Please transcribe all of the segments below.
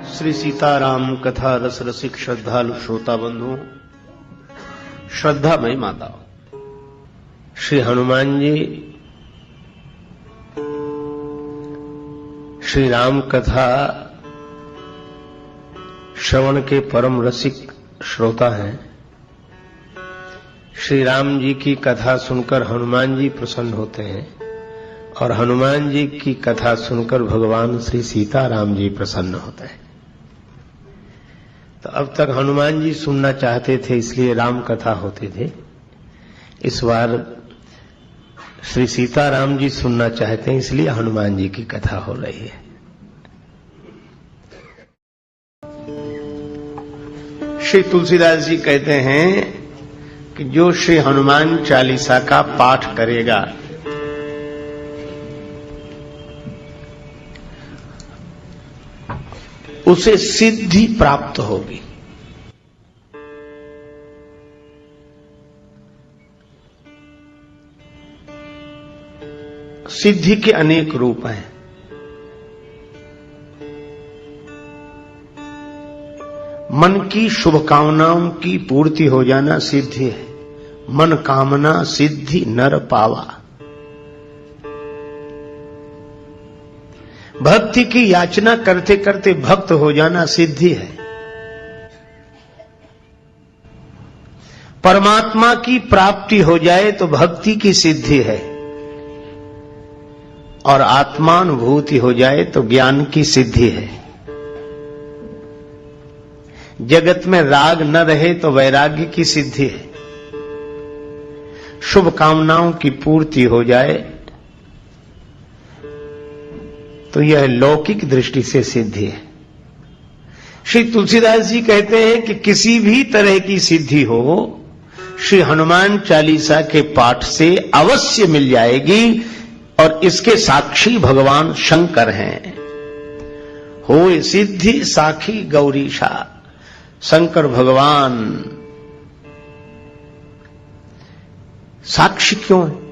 श्री सीताराम कथा रस रसिक श्रद्धालु श्रोता बंधुओं, श्रद्धामयी माताओं, श्री हनुमान जी श्री राम कथा श्रवण के परम रसिक श्रोता हैं। श्री राम जी की कथा सुनकर हनुमान जी प्रसन्न होते हैं और हनुमान जी की कथा सुनकर भगवान श्री सीताराम जी प्रसन्न होते हैं। तो अब तक हनुमान जी सुनना चाहते थे, इसलिए राम कथा होते थे। इस बार श्री सीताराम जी सुनना चाहते हैं, इसलिए हनुमान जी की कथा हो रही है। श्री तुलसीदास जी कहते हैं कि जो श्री हनुमान चालीसा का पाठ करेगा उसे सिद्धि प्राप्त होगी। सिद्धि के अनेक रूप हैं। मन की शुभकामनाओं की पूर्ति हो जाना सिद्धि है। मन कामना सिद्धि नर पावा। भक्ति की याचना करते करते भक्त हो जाना सिद्धि है। परमात्मा की प्राप्ति हो जाए तो भक्ति की सिद्धि है, और आत्मानुभूति हो जाए तो ज्ञान की सिद्धि है। जगत में राग न रहे तो वैराग्य की सिद्धि है। शुभ कामनाओं की पूर्ति हो जाए तो यह लौकिक दृष्टि से सिद्धि है। श्री तुलसीदास जी कहते हैं कि किसी भी तरह की सिद्धि हो, श्री हनुमान चालीसा के पाठ से अवश्य मिल जाएगी, और इसके साक्षी भगवान शंकर हैं। होए सिद्धि साखी गौरीशा। शंकर भगवान साक्षी क्यों है?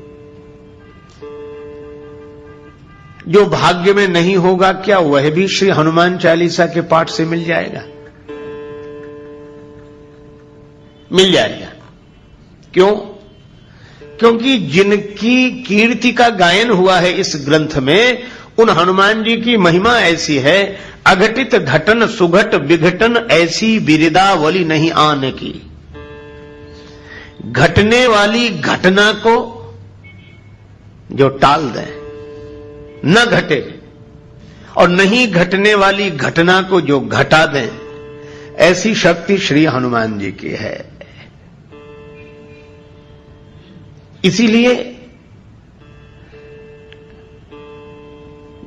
जो भाग्य में नहीं होगा क्या वह भी श्री हनुमान चालीसा के पाठ से मिल जाएगा? मिल जाएगा। क्यों? क्योंकि जिनकी कीर्ति का गायन हुआ है इस ग्रंथ में, उन हनुमान जी की महिमा ऐसी है, अघटित घटन सुघट विघटन ऐसी बिरदावली नहीं आने की। घटने वाली घटना को जो टाल दें, न घटे, और नहीं घटने वाली घटना को जो घटा दें, ऐसी शक्ति श्री हनुमान जी की है। इसीलिए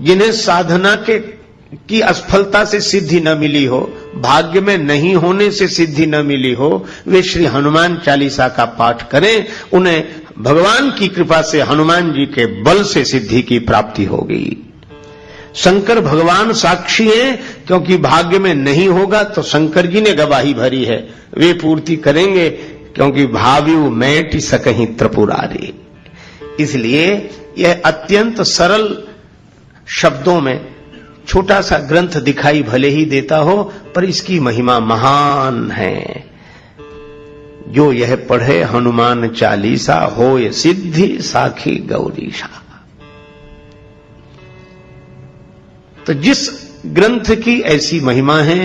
जिन्हें साधना की असफलता से सिद्धि न मिली हो, भाग्य में नहीं होने से सिद्धि न मिली हो, वे श्री हनुमान चालीसा का पाठ करें। उन्हें भगवान की कृपा से, हनुमान जी के बल से सिद्धि की प्राप्ति होगी। शंकर भगवान साक्षी हैं, क्योंकि भाग्य में नहीं होगा तो शंकर जी ने गवाही भरी है, वे पूर्ति करेंगे, क्योंकि भाव्यु मैटि सकहि त्रिपुरारी। इसलिए यह अत्यंत सरल शब्दों में छोटा सा ग्रंथ दिखाई भले ही देता हो, पर इसकी महिमा महान है। जो यह पढ़े हनुमान चालीसा, होए सिद्धि साखी गौरीशा। तो जिस ग्रंथ की ऐसी महिमा है,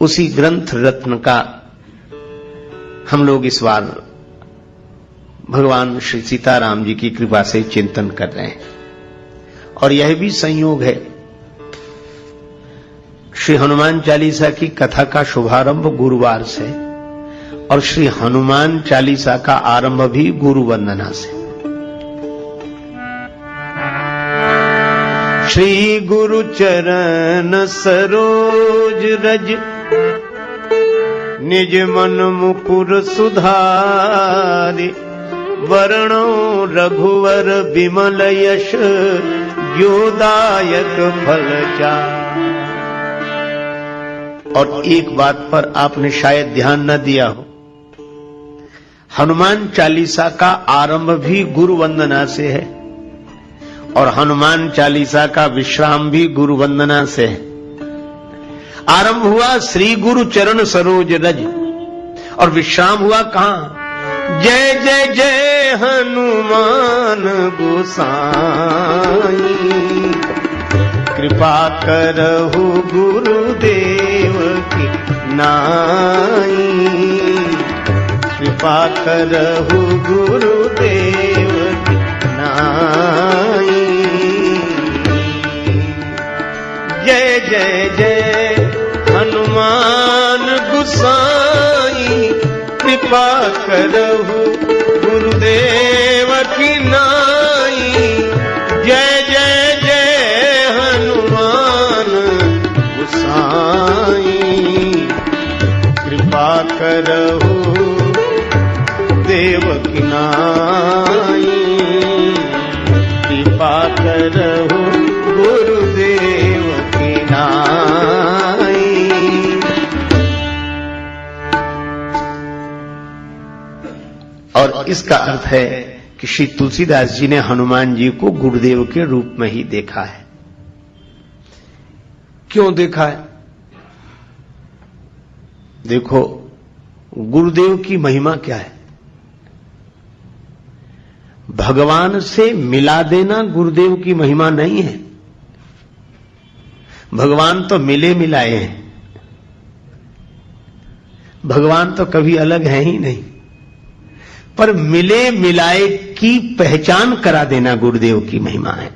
उसी ग्रंथ रत्न का हम लोग इस बार भगवान श्री सीताराम जी की कृपा से चिंतन कर रहे हैं। और यह भी संयोग है, श्री हनुमान चालीसा की कथा का शुभारंभ गुरुवार से, और श्री हनुमान चालीसा का आरंभ भी गुरु वंदना से। श्री गुरु चरण सरोज रज, निज मन मुकुर सुधारि, वरणो रघुवर विमल यश, योदायक फल चारि। और एक बात पर आपने शायद ध्यान न दिया हो, हनुमान चालीसा का आरंभ भी गुरु वंदना से है, और हनुमान चालीसा का विश्राम भी गुरु वंदना से है। आरंभ हुआ श्री गुरु चरण सरोज रज और विश्राम हुआ कहां? जय जय जय हनुमान गोसाई, कृपा करहु गुरुदेव की नाई, कृपा करहु गुरुदेव की नाई। जय जय जय हनुमान गोसाई, कृपा करहु गुरुदेव की नाई। जय जय जय हनुमान गोसाई, कृपा करहु देव की नाई, कृपा करहु गुरुदेव की नाई। और इसका अर्थ है कि श्री तुलसीदास जी ने हनुमान जी को गुरुदेव के रूप में ही देखा है। क्यों देखा है? देखो, गुरुदेव की महिमा क्या है? भगवान से मिला देना गुरुदेव की महिमा नहीं है। भगवान तो मिले मिलाए हैं, भगवान तो कभी अलग है ही नहीं, पर मिले मिलाए की पहचान करा देना गुरुदेव की महिमा है।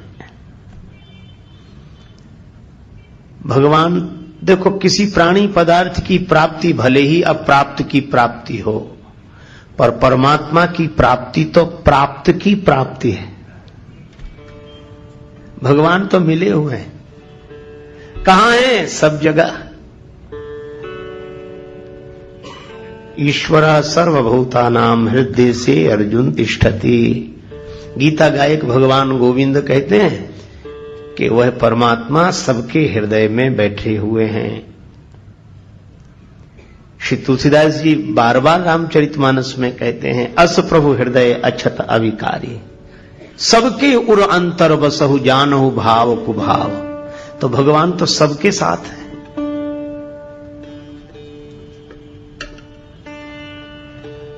भगवान देखो, किसी प्राणी पदार्थ की प्राप्ति भले ही अप्राप्त की प्राप्ति हो, पर परमात्मा की प्राप्ति तो प्राप्त की प्राप्ति है। भगवान तो मिले हुए हैं। कहां है? सब जगह। ईश्वर सर्वभूतानां हृदय से अर्जुन तिष्ठति। गीता गायक भगवान गोविंद कहते हैं कि वह परमात्मा सबके हृदय में बैठे हुए हैं। श्री तुलसीदास जी बार बार रामचरितमानस में कहते हैं, अस प्रभु हृदय अछत अविकारी, सबके उर अंतर बसहु जानहु भाव कुभाव। तो भगवान तो सबके साथ है।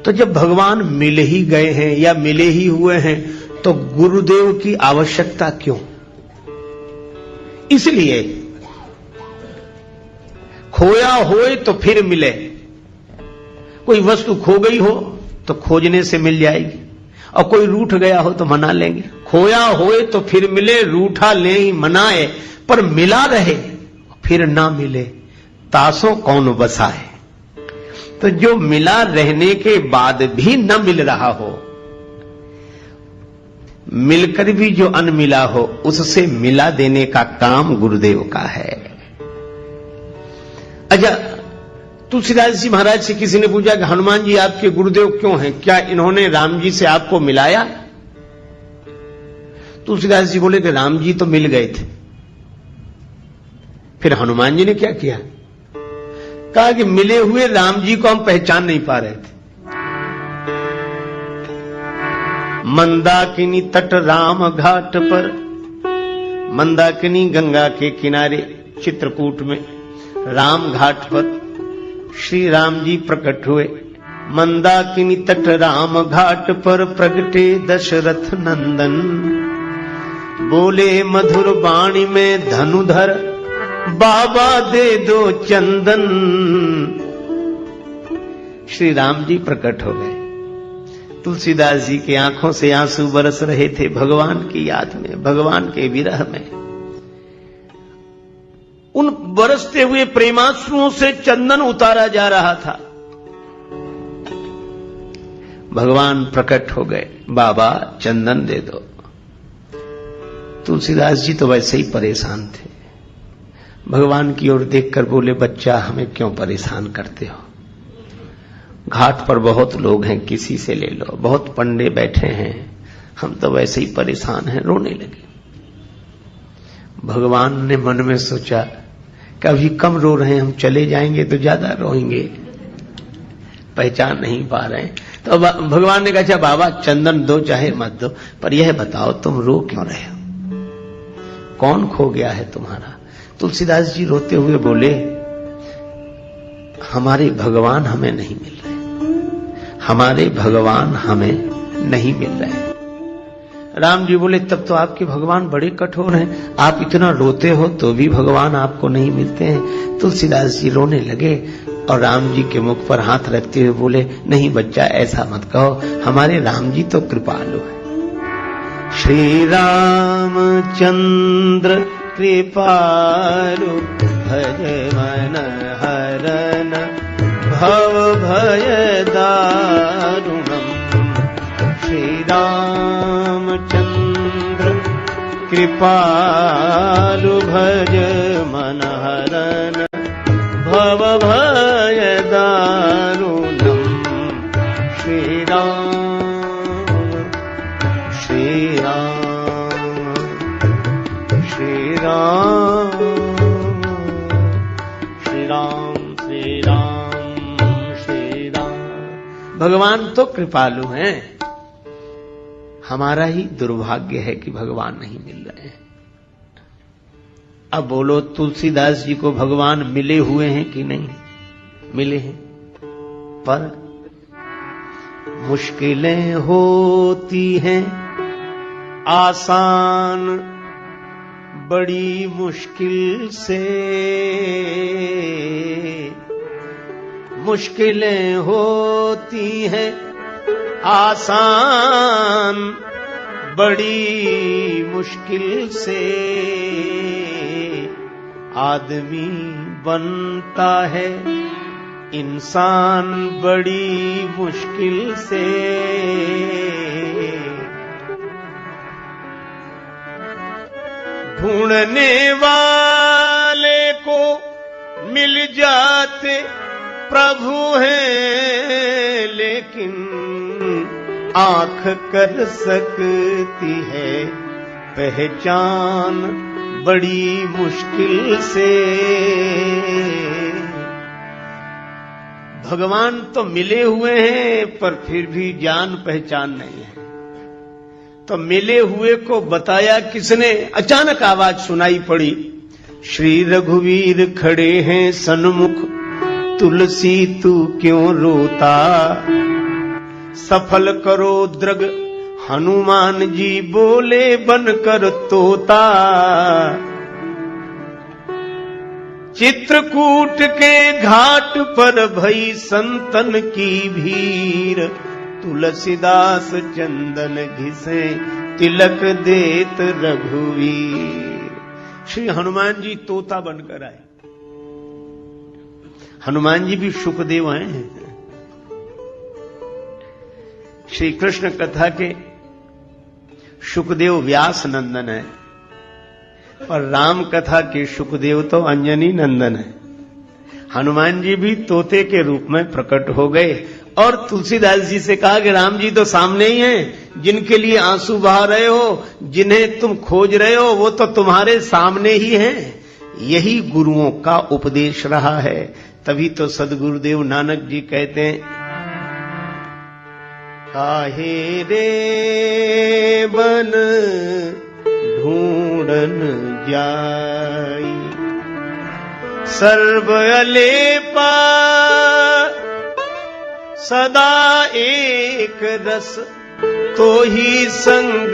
तो जब भगवान मिल ही गए हैं या मिले ही हुए हैं, तो गुरुदेव की आवश्यकता क्यों? इसलिए खोया होए तो फिर मिले। कोई वस्तु खो गई हो तो खोजने से मिल जाएगी, और कोई रूठ गया हो तो मना लेंगे। खोया होए तो फिर मिले, रूठा ले ही मनाए, पर मिला रहे फिर ना मिले, तासों कौन बसाए। तो जो मिला रहने के बाद भी न मिल रहा हो, मिलकर भी जो अनमिला हो, उससे मिला देने का काम गुरुदेव का है। अच्छा, तुलसीदास जी महाराज से किसी ने पूछा कि हनुमान जी आपके गुरुदेव क्यों हैं? क्या इन्होंने राम जी से आपको मिलाया? तुलसीदास जी बोले कि राम जी तो मिल गए थे, फिर हनुमान जी ने क्या किया? कहा कि मिले हुए राम जी को हम पहचान नहीं पा रहे थे। मंदाकिनी तट राम घाट पर, मंदाकिनी गंगा के किनारे चित्रकूट में राम घाट पर श्री राम जी प्रकट हुए। मंदाकिनी तट राम घाट पर प्रगटे दशरथ नंदन, बोले मधुर वाणी में धनुधर, बाबा दे दो चंदन। श्री राम जी प्रकट हो गए। तुलसीदास जी की आंखों से आंसू बरस रहे थे भगवान की याद में, भगवान के विरह में। उन बरसते हुए प्रेमाश्रुओं से चंदन उतारा जा रहा था। भगवान प्रकट हो गए, बाबा चंदन दे दो। तुलसीदास जी तो वैसे ही परेशान थे। भगवान की ओर देखकर बोले, बच्चा हमें क्यों परेशान करते हो? घाट पर बहुत लोग हैं, किसी से ले लो। बहुत पंडे बैठे हैं, हम तो वैसे ही परेशान हैं। रोने लगे। भगवान ने मन में सोचा कि अभी कम रो रहे हैं, हम चले जाएंगे तो ज्यादा रोएंगे, पहचान नहीं पा रहे हैं। तो भगवान ने कहा, अच्छा बाबा चंदन दो चाहे मत दो, पर यह बताओ तुम रो क्यों रहे हो? कौन खो गया है तुम्हारा? तुलसीदास जी रोते हुए बोले, हमारे भगवान हमें नहीं मिल रहे, हमारे भगवान हमें नहीं मिल रहे। राम जी बोले तब तो आपके भगवान बड़े कठोर हैं, आप इतना रोते हो तो भी भगवान आपको नहीं मिलते हैं। तुलसीदास जी रोने लगे और राम जी के मुख पर हाथ रखते हुए बोले, नहीं बच्चा ऐसा मत कहो, हमारे राम जी तो कृपालु है। श्री रामचंद्र कृपालु भज मन हरन भव भय दारुणम। श्री रामचंद्र कृपालु भज मन हरन भव भय दारुणम। श्री राम श्री राम श्री राम श्री राम श्री राम श्री राम। भगवान तो कृपालु हैं, हमारा ही दुर्भाग्य है कि भगवान नहीं मिल रहे हैं। अब बोलो तुलसीदास जी को भगवान मिले हुए हैं कि नहीं? मिले हैं, पर मुश्किलें होती हैं आसान बड़ी मुश्किल से। मुश्किलें होती हैं आसान बड़ी मुश्किल से। आदमी बनता है इंसान बड़ी मुश्किल से। ढूंढने वाले को मिल जाते प्रभु हैं, लेकिन आंख कर सकती है पहचान बड़ी मुश्किल से। भगवान तो मिले हुए हैं पर फिर भी जान पहचान नहीं है। तो मिले हुए को बताया किसने? अचानक आवाज सुनाई पड़ी, श्री रघुवीर खड़े हैं सन्मुख, तुलसी तू क्यों रोता। सफल करो द्रग हनुमान जी बोले बनकर तोता। चित्रकूट के घाट पर भई संतन की भीड़, तुलसीदास चंदन घिसे तिलक देत रघुवीर। श्री हनुमान जी तोता बनकर आए। हनुमान जी भी सुखदेव हैं। श्री कृष्ण कथा के सुखदेव व्यास नंदन है और राम कथा के सुखदेव तो अंजनी नंदन है। हनुमान जी भी तोते के रूप में प्रकट हो गए और तुलसीदास जी से कहा कि राम जी तो सामने ही हैं, जिनके लिए आंसू बहा रहे हो, जिन्हें तुम खोज रहे हो, वो तो तुम्हारे सामने ही हैं। यही गुरुओं का उपदेश रहा है। तभी तो सदगुरुदेव नानक जी कहते हैं, काहे रे बन ढूंढन जाई, सर्व अलेपा सदा एक रस, तो ही संग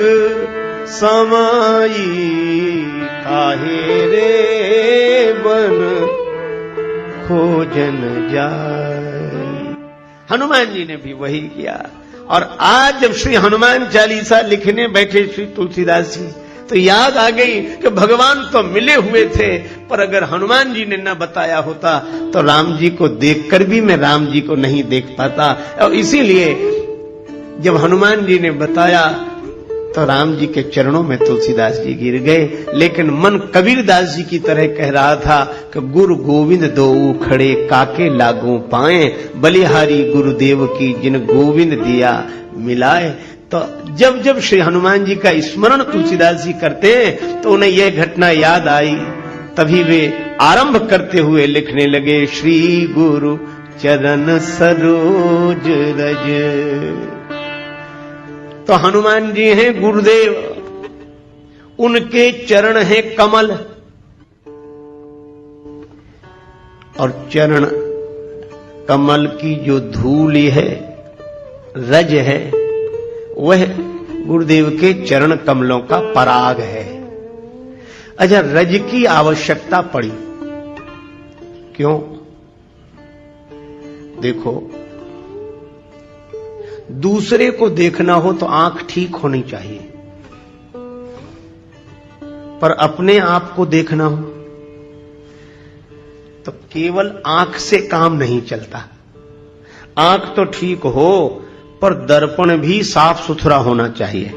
समाई। काहे रे बन खोजन जाई। हनुमान जी ने भी वही किया। और आज जब श्री हनुमान चालीसा लिखने बैठे श्री तुलसीदास जी, तो याद आ गई कि भगवान तो मिले हुए थे, पर अगर हनुमान जी ने न बताया होता तो राम जी को देखकर भी मैं राम जी को नहीं देख पाता। और इसीलिए जब हनुमान जी ने बताया तो राम जी के चरणों में तुलसीदास जी गिर गए। लेकिन मन कबीरदास जी की तरह कह रहा था कि गुरु गोविंद दोऊ खड़े काके लागू पाए, बलिहारी गुरुदेव की जिन गोविंद दिया मिलाए। तो जब जब श्री हनुमान जी का स्मरण तुलसीदास जी करते हैं तो उन्हें यह घटना याद आई। तभी वे आरंभ करते हुए लिखने लगे, श्री गुरु चरण सरोज रज। तो हनुमान जी हैं गुरुदेव, उनके चरण हैं कमल, और चरण कमल की जो धूल है, रज है, वह गुरुदेव के चरण कमलों का पराग है। अच्छा, रज की आवश्यकता पड़ी क्यों? देखो, दूसरे को देखना हो तो आंख ठीक होनी चाहिए, पर अपने आप को देखना हो तो केवल आंख से काम नहीं चलता। आंख तो ठीक हो, पर दर्पण भी साफ सुथरा होना चाहिए।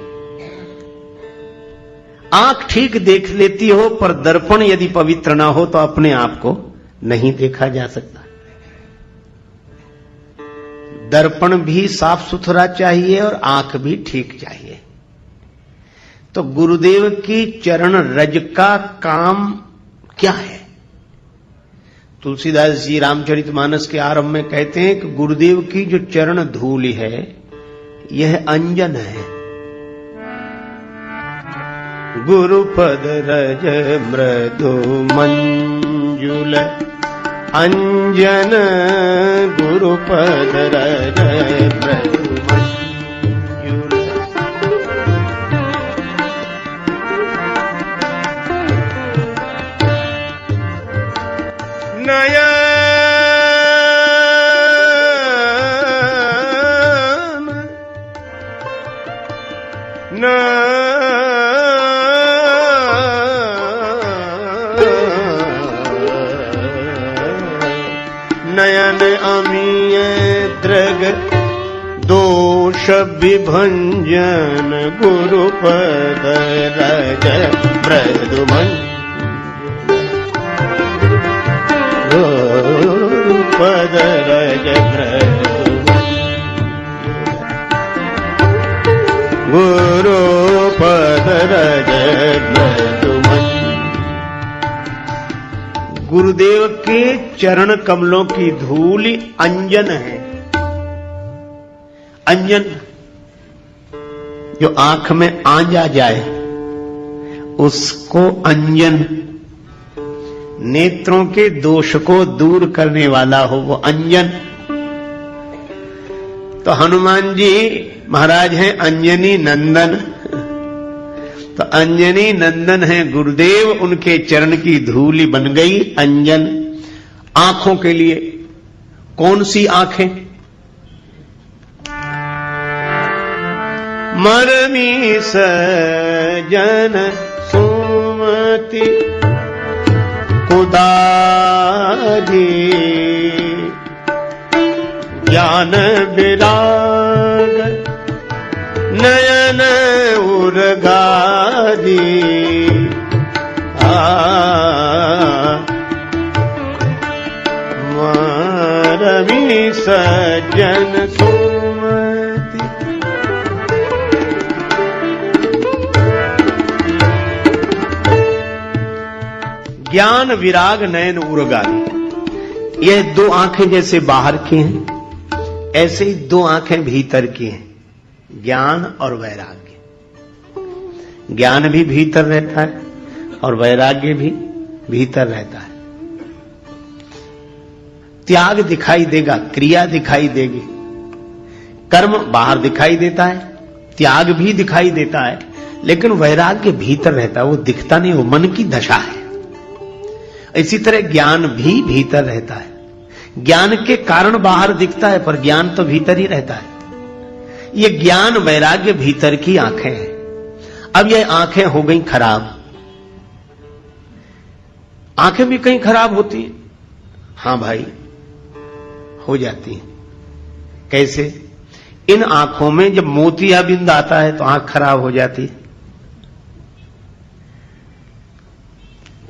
आंख ठीक देख लेती हो, पर दर्पण यदि पवित्र ना हो तो अपने आप को नहीं देखा जा सकता। दर्पण भी साफ सुथरा चाहिए और आंख भी ठीक चाहिए। तो गुरुदेव की चरण रज का काम क्या है? तुलसीदास जी रामचरितमानस के आरंभ में कहते हैं कि गुरुदेव की जो चरण धूल है, यह अंजन है। गुरुपद रज मृदु मंजुल अंजन, गुरुपद रज मृदु मंजुल। नयन नयन अमीय दृग दोष विभंजन, गुरुपद रज मृदु गुरुपद रज मृदु, गुरुपद रज मृदु। गुरुदेव के चरण कमलों की धूल अंजन है। अंजन जो आंख में आंज आ जाए उसको अंजन, नेत्रों के दोष को दूर करने वाला हो वो अंजन। तो हनुमान जी महाराज हैं अंजनी नंदन, तो अंजनी नंदन है गुरुदेव, उनके चरण की धूली बन गई अंजन। आंखों के लिए कौन सी आंखें? मरमी सजन सुमति कुदारी, ज्ञान विराग नयन उर्गारी। मारवी सज्जन सुमति, ज्ञान विराग नयन उर्गारी। यह दो आंखें जैसे बाहर की हैं, ऐसे ही दो आंखें भीतर की हैं, ज्ञान और वैराग्य। ज्ञान भी भीतर रहता है और वैराग्य भी भीतर रहता है। त्याग दिखाई देगा, क्रिया दिखाई देगी, कर्म बाहर दिखाई देता है, त्याग भी दिखाई देता है, लेकिन वैराग्य भीतर रहता है, वो दिखता नहीं, वो मन की दशा है। इसी तरह ज्ञान भी भीतर रहता है। ज्ञान के कारण बाहर दिखता है, पर ज्ञान तो भीतर ही रहता है। ये ज्ञान वैराग्य भीतर की आंखें हैं। अब ये आंखें हो गई खराब। आंखें भी कहीं खराब होती हैं। हां भाई, हो जाती हैं। कैसे? इन आंखों में जब मोतियाबिंद आता है तो आंख खराब हो जाती है।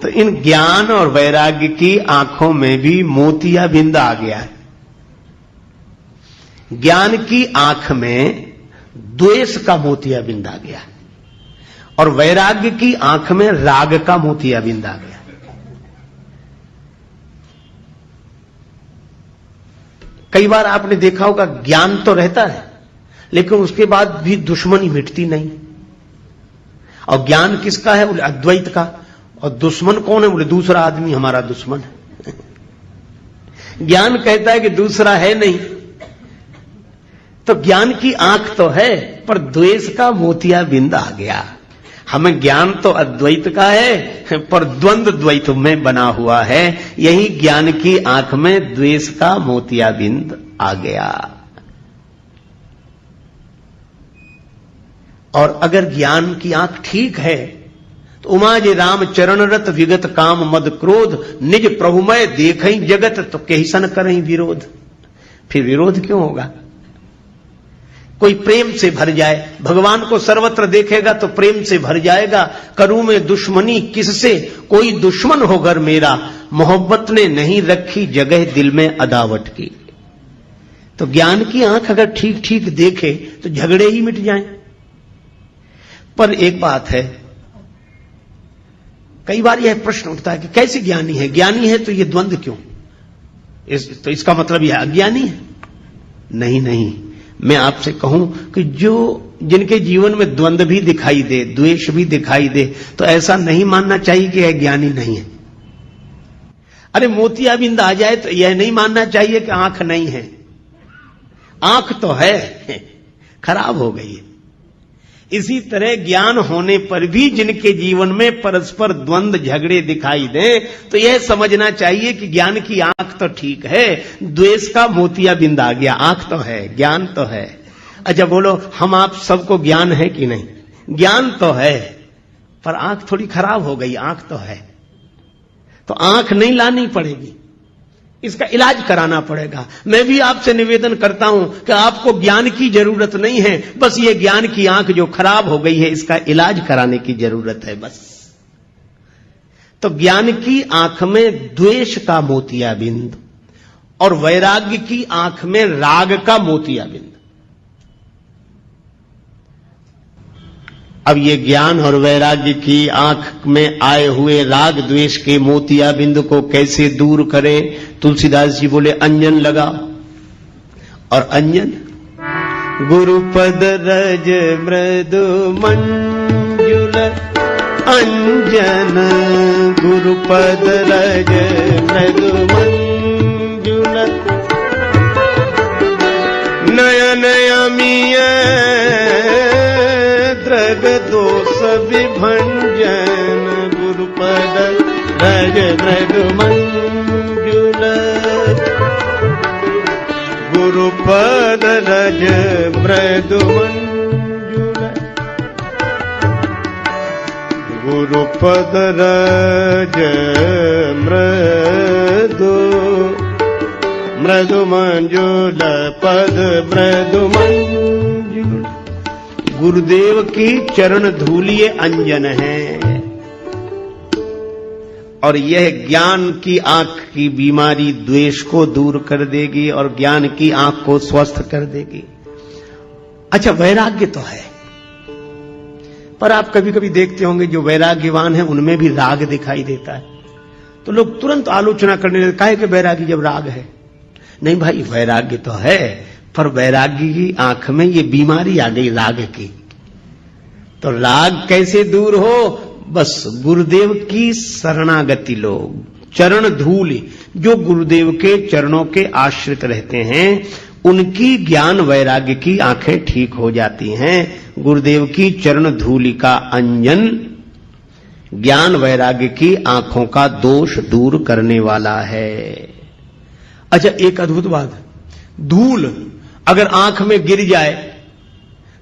तो इन ज्ञान और वैराग्य की आंखों में भी मोतियाबिंद आ गया है। ज्ञान की आंख में द्वेष का मोतियाबिंद आ गया और वैराग्य की आंख में राग का मोतियाबिंद आ गया। कई बार आपने देखा होगा, ज्ञान तो रहता है लेकिन उसके बाद भी दुश्मनी मिटती नहीं। और ज्ञान किसका है? बोले अद्वैत का। और दुश्मन कौन है? बोले दूसरा आदमी हमारा दुश्मन है। ज्ञान कहता है कि दूसरा है नहीं। तो ज्ञान की आंख तो है, पर द्वेष का मोतियाबिंद आ गया। हमें ज्ञान तो अद्वैत का है, पर द्वंद्व द्वैत में बना हुआ है। यही ज्ञान की आंख में द्वेष का मोतियाबिंद आ गया। और अगर ज्ञान की आंख ठीक है तो उमा जे राम चरण रत विगत काम मद क्रोध निज प्रभुमय देखई जगत तो कैसन करई विरोध। फिर विरोध क्यों होगा? कोई प्रेम से भर जाए, भगवान को सर्वत्र देखेगा तो प्रेम से भर जाएगा। करूं में दुश्मनी किससे, कोई दुश्मन हो घर मेरा, मोहब्बत ने नहीं रखी जगह दिल में अदावत की। तो ज्ञान की आंख अगर ठीक ठीक देखे तो झगड़े ही मिट जाएं। पर एक बात है, कई बार यह प्रश्न उठता है कि कैसे ज्ञानी है? ज्ञानी है तो ये द्वंद्व क्यों? तो इसका मतलब यह अज्ञानी है? नहीं नहीं, मैं आपसे कहूं कि जिनके जीवन में द्वंद्व भी दिखाई दे, द्वेष भी दिखाई दे, तो ऐसा नहीं मानना चाहिए कि यह ज्ञानी नहीं है। अरे मोतियाबिंद आ जाए तो यह नहीं मानना चाहिए कि आंख नहीं है। आंख तो है, खराब हो गई है। इसी तरह ज्ञान होने पर भी जिनके जीवन में परस्पर द्वंद्व झगड़े दिखाई दे, तो यह समझना चाहिए कि ज्ञान की आंख तो ठीक है, द्वेष का मोतियाबिंद आ गया। आंख तो है, ज्ञान तो है। अच्छा बोलो, हम आप सबको ज्ञान है कि नहीं? ज्ञान तो है, पर आंख थोड़ी खराब हो गई। आंख तो है, तो आंख नहीं लानी पड़ेगी, इसका इलाज कराना पड़ेगा। मैं भी आपसे निवेदन करता हूं कि आपको ज्ञान की जरूरत नहीं है, बस ये ज्ञान की आंख जो खराब हो गई है इसका इलाज कराने की जरूरत है बस। तो ज्ञान की आंख में द्वेष का मोतियाबिंद और वैराग्य की आंख में राग का मोतियाबिंद। अब ये ज्ञान और वैराग्य की आंख में आए हुए राग द्वेष के मोतियाबिंद को कैसे दूर करें? तुलसीदास जी बोले अंजन लगा। और अंजन गुरुपद रज मृदु मंजुल अंजन, गुरुपद रज मृदु मंजुल नयन अमीय द्रग दोष विभंजन, गुरुपद रज मृदु मंजुल, गुरुपद रज मृदु मंजुल, गुरुपद रज मृदु मृदु मंजुल, पद मृदु मंजुल। गुरुदेव की चरण धूलिए अंजन है, और यह ज्ञान की आंख की बीमारी द्वेष को दूर कर देगी और ज्ञान की आंख को स्वस्थ कर देगी। अच्छा, वैराग्य तो है, पर आप कभी कभी देखते होंगे जो वैराग्यवान है उनमें भी राग दिखाई देता है, तो लोग तुरंत आलोचना करने लगते, काहे के वैरागी जब राग है? नहीं भाई, वैराग्य तो है, पर वैराग्य की आंख में ये बीमारी आ गई राग की। तो राग कैसे दूर हो? बस गुरुदेव की शरणागति लो, चरण धूल। जो गुरुदेव के चरणों के आश्रित रहते हैं उनकी ज्ञान वैराग्य की आंखें ठीक हो जाती हैं। गुरुदेव की चरण धूलि का अंजन ज्ञान वैराग्य की आंखों का दोष दूर करने वाला है। अच्छा, एक अद्भुत बात, धूल अगर आंख में गिर जाए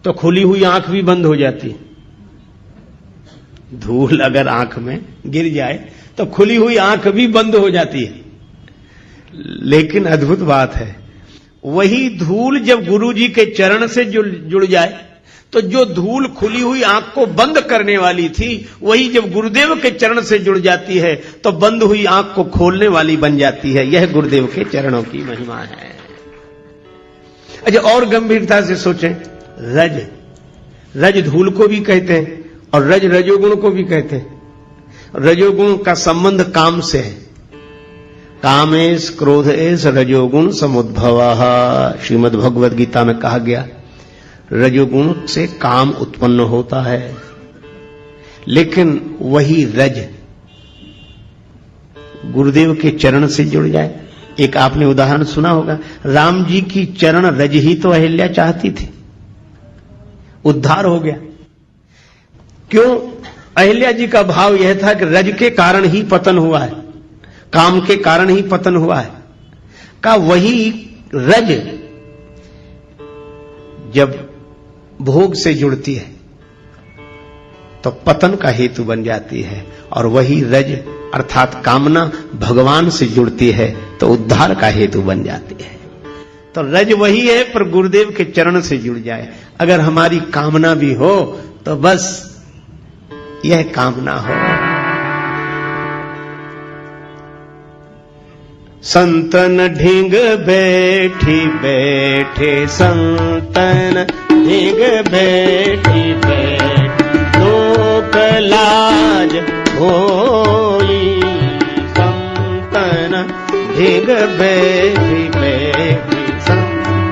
तो खुली हुई आंख भी बंद हो जाती है। धूल अगर आंख में गिर जाए तो खुली हुई आंख भी बंद हो जाती है। लेकिन अद्भुत बात है, वही धूल जब गुरु जी के चरण से जुड़ जाए तो जो धूल खुली हुई आंख को बंद करने वाली थी, वही जब गुरुदेव के चरण से जुड़ जाती है तो बंद हुई आंख को खोलने वाली बन जाती है। यह गुरुदेव के चरणों की महिमा है। अच्छा, और गंभीरता से सोचें, रज धूल को भी कहते हैं और रजोगुण को भी कहते हैं। रजोगुण का संबंध काम से है। कामेश क्रोधेश रजोगुण समुद्भवः, श्रीमद् भगवद गीता में कहा गया। रजोगुण से काम उत्पन्न होता है, लेकिन वही रज गुरुदेव के चरण से जुड़ जाए एक आपने उदाहरण सुना होगा, राम जी की चरण रज ही तो अहिल्या चाहती थी, उद्धार हो गया। क्यों? अहिल्या जी का भाव यह था कि रज के कारण ही पतन हुआ है, काम के कारण ही पतन हुआ है। का वही रज जब भोग से जुड़ती है तो पतन का हेतु बन जाती है, और वही रज अर्थात कामना भगवान से जुड़ती है तो उद्धार का हेतु बन जाती है। तो रज वही है, पर गुरुदेव के चरण से जुड़ जाए। अगर हमारी कामना भी हो तो बस यह कामना हो। संतन ढींग बैठी बैठे, संतन ढींग बैठी बैठे, लोक लाज होई। संतन ढींग बैठी बैठी, संतन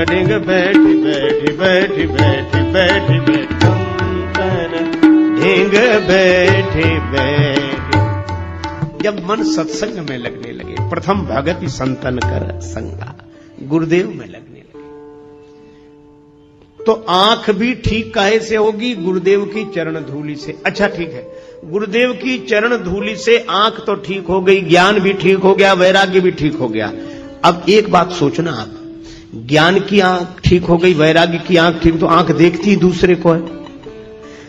ढींग बैठी बैठी बैठी बैठी बैठी बैठी, संतन ढींग बैठी बैठी। जब मन सत्संग में लगने लगे, प्रथम भगति संतन कर संगा, गुरुदेव में लगने लगे, तो आंख भी ठीक काहे से होगी? गुरुदेव की चरण धूलि से। अच्छा ठीक है, गुरुदेव की चरण धूलि से आंख तो ठीक हो गई, ज्ञान भी ठीक हो गया, वैराग्य भी ठीक हो गया। अब एक बात सोचना आप, ज्ञान की आंख ठीक हो गई, वैराग्य की आंख ठीक, तो आंख देखती दूसरे को है,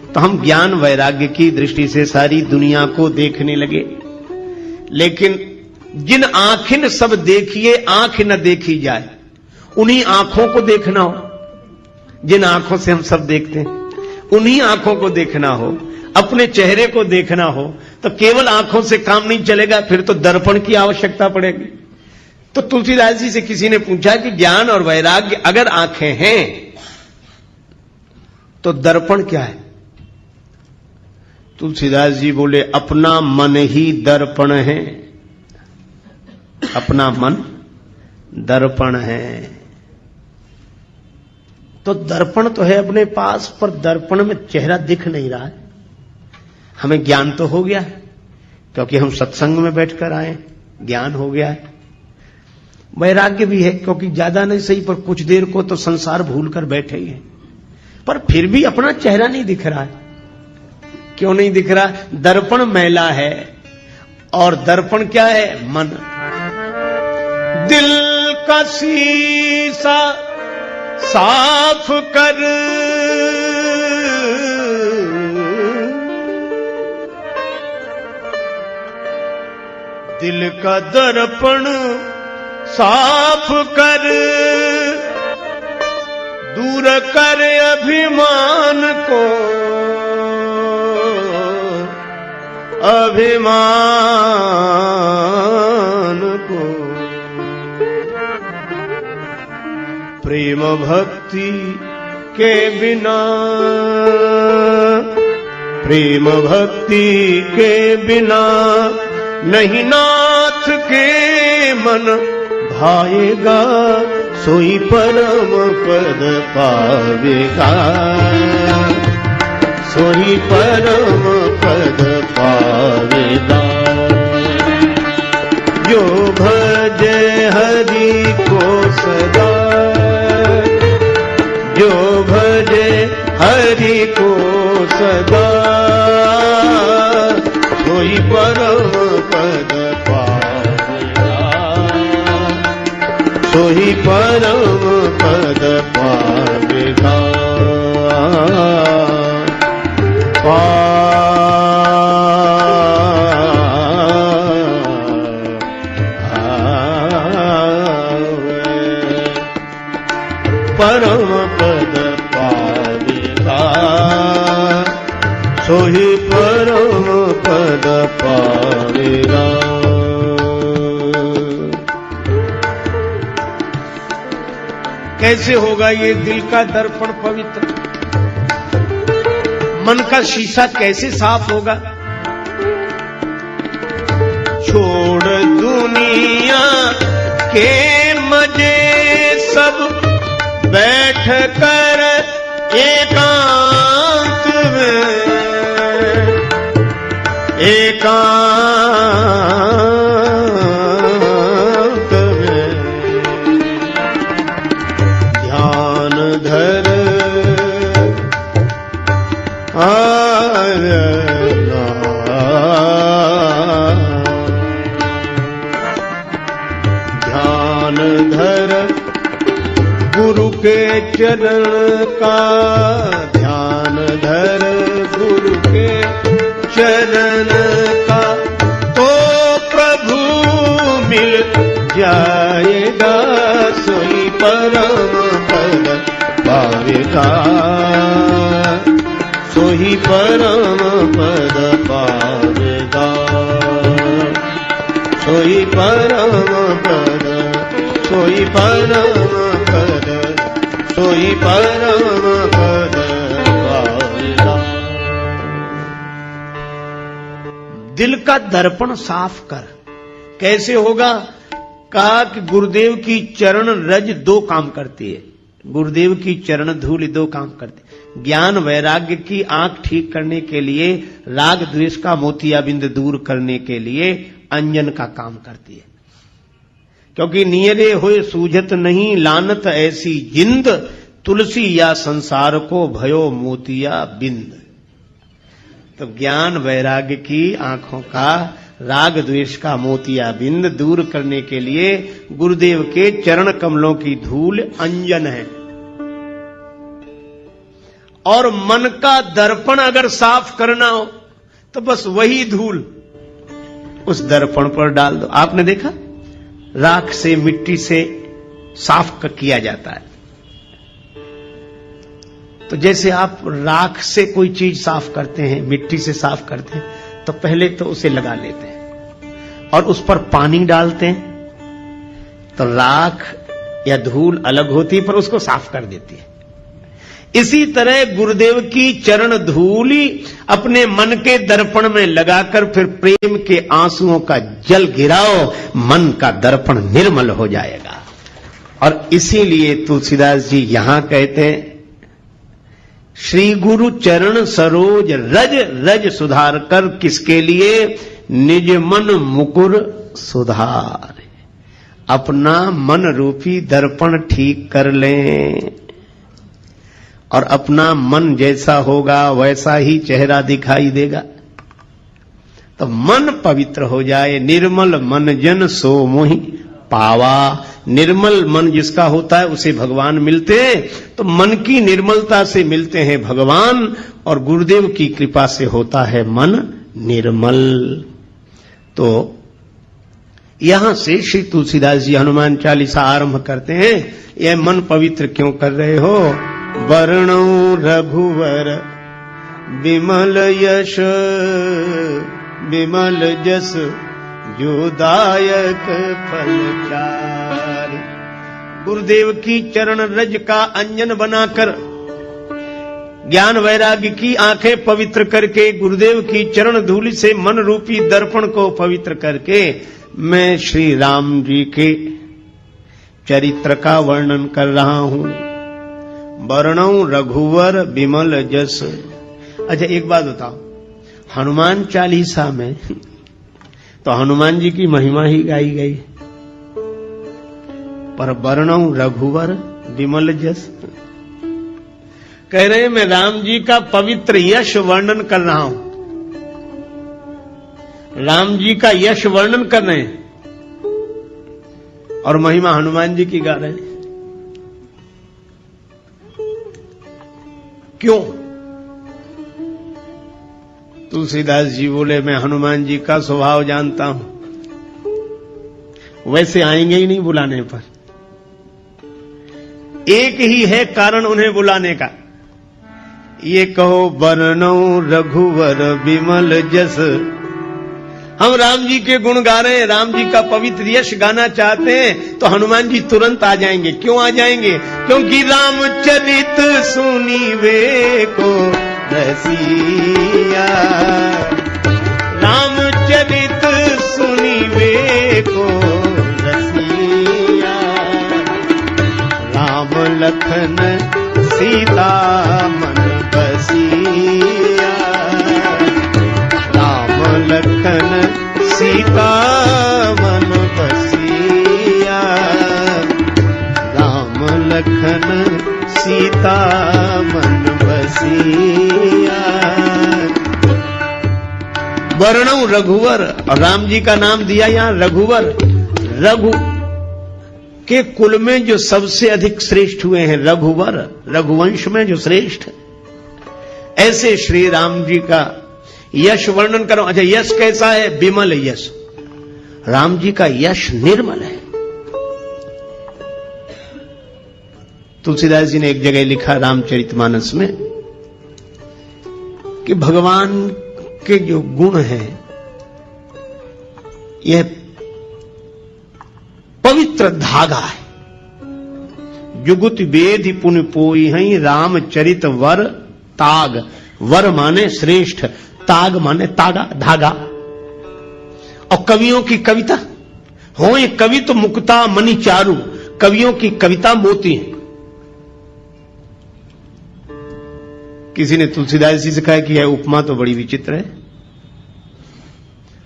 तो हम ज्ञान वैराग्य की दृष्टि से सारी दुनिया को देखने लगे। लेकिन जिन आंखिन सब देखिए आंख न देखी जाए, उन्हीं आंखों को देखना हो। जिन आंखों से हम सब देखते हैं उन्हीं आंखों को देखना हो, अपने चेहरे को देखना हो, तो केवल आंखों से काम नहीं चलेगा, फिर तो दर्पण की आवश्यकता पड़ेगी। तो तुलसीदास जी से किसी ने पूछा कि ज्ञान और वैराग्य अगर आंखें हैं तो दर्पण क्या है? तुलसीदास जी बोले, अपना मन ही दर्पण है, अपना मन दर्पण है। तो दर्पण तो है अपने पास, पर दर्पण में चेहरा दिख नहीं रहा है। हमें ज्ञान तो हो गया है क्योंकि हम सत्संग में बैठकर आए, ज्ञान हो गया है। वैराग्य भी है क्योंकि ज्यादा नहीं सही पर कुछ देर को तो संसार भूलकर बैठे ही हैं, पर फिर भी अपना चेहरा नहीं दिख रहा है। क्यों नहीं दिख रहा? दर्पण मैला है, और दर्पण क्या है? मन। दिल का शीशा साफ कर, दिल का दर्पण साफ कर, दूर कर अभिमान को, अभिमान को। प्रेम भक्ति के बिना, प्रेम भक्ति के बिना नहीं नाथ के मन भाएगा, सोई परम पद पावेगा, सोई परम पद पावेगा। जो भजे हरि को सदा, जो भजे हरि को सदा, सोई परम पद पावेगा, सोई परम पद पावेगा। परम पद पावेगा, सोही परम पद पावेगा। कैसे होगा ये दिल का दर्पण पवित्र? मन का शीशा कैसे साफ होगा? छोड़ दुनिया के मजे सब, बैठ कर एकांत में, एकांत में ध्यान धर ध्यान धर गुरु के चरण का, ध्यान धर गुरु के चरण का, तो प्रभु मिल जाएगा, सोई परम पद पावेगा, सोई परम पद पावेगा, सोई परम पद, सोई परम पद, सोई परम पद पावेगा। दिल का दर्पण साफ कर। कैसे होगा? कहा कि गुरुदेव की चरण रज दो काम करती है। गुरुदेव की चरण धूल दो काम करती है। ज्ञान वैराग्य की आंख ठीक करने के लिए, राग द्वेष का मोतियाबिंद दूर करने के लिए अंजन का काम करती है। क्योंकि नियरे होए सूझत नहीं, लानत ऐसी जिंद, तुलसी या संसार को भयो मोतिया बिंद। तो ज्ञान वैराग्य की आंखों का, राग द्वेष का मोतिया बिंद दूर करने के लिए गुरुदेव के चरण कमलों की धूल अंजन है। और मन का दर्पण अगर साफ करना हो तो बस वही धूल उस दर्पण पर डाल दो। आपने देखा राख से, मिट्टी से साफ किया जाता है। तो जैसे आप राख से कोई चीज साफ करते हैं, मिट्टी से साफ करते हैं, तो पहले तो उसे लगा लेते हैं और उस पर पानी डालते हैं, तो राख या धूल अलग होती है पर उसको साफ कर देती है। इसी तरह गुरुदेव की चरण धूली अपने मन के दर्पण में लगाकर फिर प्रेम के आंसुओं का जल गिराओ, मन का दर्पण निर्मल हो जाएगा। और इसीलिए तुलसीदास जी यहां कहते हैं, श्री गुरु चरण सरोज रज रज सुधार कर, किसके लिए? निज मन मुकुर सुधार। अपना मन रूपी दर्पण ठीक कर लें और अपना मन जैसा होगा वैसा ही चेहरा दिखाई देगा। तो मन पवित्र हो जाए। निर्मल मन जन सो मोहि पावा। निर्मल मन जिसका होता है उसे भगवान मिलते हैं। तो मन की निर्मलता से मिलते हैं भगवान, और गुरुदेव की कृपा से होता है मन निर्मल। तो यहां से श्री तुलसीदास जी हनुमान चालीसा आरंभ करते हैं। यह मन पवित्र क्यों कर रहे हो? वर्णो रघुवर विमल यश, विमल जस जो दायक फलचारि। गुरुदेव की चरण रज का अंजन बनाकर, ज्ञान वैराग्य की आंखें पवित्र करके, गुरुदेव की चरण धूलि से मन रूपी दर्पण को पवित्र करके, मैं श्री राम जी के चरित्र का वर्णन कर रहा हूं। वर्णौ रघुवर विमल जस। अच्छा एक बात बताओ, हनुमान चालीसा में तो हनुमान जी की महिमा ही गाई गई, पर वर्णौ रघुवर विमल जस कह रहे हैं मैं राम जी का पवित्र यश वर्णन कर रहा हूं। राम जी का यश वर्णन कर रहे हैं और महिमा हनुमान जी की गा रहे हैं। क्यों? तुलसीदास जी बोले मैं हनुमान जी का स्वभाव जानता हूं, वैसे आएंगे ही नहीं बुलाने पर। एक ही है कारण उन्हें बुलाने का। ये कहो वर्णौ रघुवर विमल जस। हम राम जी के गुण गा रहे हैं, राम जी का पवित्र यश गाना चाहते हैं, तो हनुमान जी तुरंत आ जाएंगे। क्यों आ जाएंगे? क्योंकि रामचरित सुनीवे को रसिया, रामचरित सुनीवे को रसिया, राम लखन सीता मन बसिया, राम लखन सीता मन बसिया, राम लखन सीता मन बसिया। वर्णौ रघुवर, और राम जी का नाम दिया यहां रघुवर। रघु के कुल में जो सबसे अधिक श्रेष्ठ हुए हैं रघुवर, रघुवंश में जो श्रेष्ठ, ऐसे श्री राम जी का यश वर्णन करो। अच्छा, यश कैसा है? विमल यश। राम जी का यश निर्मल है। तुलसीदास जी ने एक जगह लिखा रामचरितमानस में कि भगवान के जो गुण हैं यह पवित्र धागा है। जुगुत वेद पुण्य पोई हैं रामचरित वर ताग। वर माने श्रेष्ठ, ताग माने तागा, धागा। और कवियों की कविता हो, ये कवि तो मुक्ता मणि चारु, कवियों की कविता मोती है। किसी ने तुलसीदास जी से कहा कि यह उपमा तो बड़ी विचित्र है,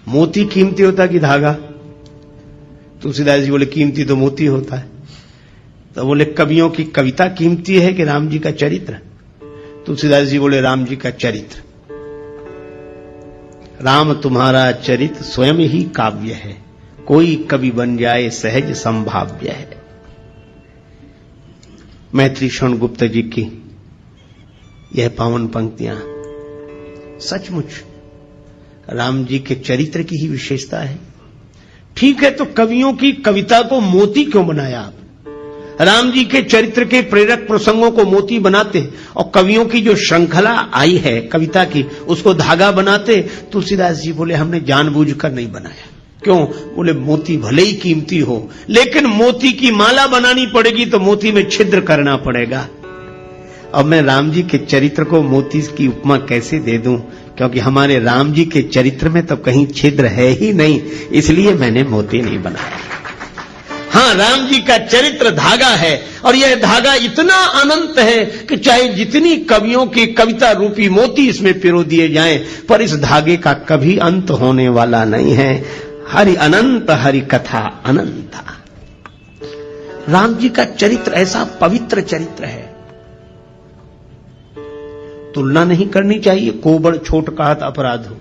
मोती कीमती होता कि धागा? तुलसीदास जी बोले कीमती तो मोती होता है। तो बोले कवियों की कविता कीमती है कि राम जी का चरित्र? तुलसीदास जी बोले राम जी का चरित्र। राम तुम्हारा चरित्र स्वयं ही काव्य है, कोई कवि बन जाए सहज संभाव्य है। मैत्री शरण गुप्त जी की यह पावन पंक्तियां सचमुच राम जी के चरित्र की ही विशेषता है। ठीक है, तो कवियों की कविता को मोती क्यों बनाया आप? राम जी के चरित्र के प्रेरक प्रसंगों को मोती बनाते और कवियों की जो श्रृंखला आई है कविता की उसको धागा बनाते। तुलसीदास जी बोले हमने जानबूझकर नहीं बनाया। क्यों? बोले मोती भले ही कीमती हो, लेकिन मोती की माला बनानी पड़ेगी तो मोती में छिद्र करना पड़ेगा। अब मैं राम जी के चरित्र को मोती की उपमा कैसे दे दूं? क्योंकि हमारे राम जी के चरित्र में तो कहीं छिद्र है ही नहीं, इसलिए मैंने मोती नहीं बनाया। हाँ, राम जी का चरित्र धागा है, और यह धागा इतना अनंत है कि चाहे जितनी कवियों की कविता रूपी मोती इसमें पिरो दिए जाएं, पर इस धागे का कभी अंत होने वाला नहीं है। हरि अनंत, हरि कथा अनंता। राम जी का चरित्र ऐसा पवित्र चरित्र है, तुलना नहीं करनी चाहिए, कोबड़ छोट कहत अपराध हो।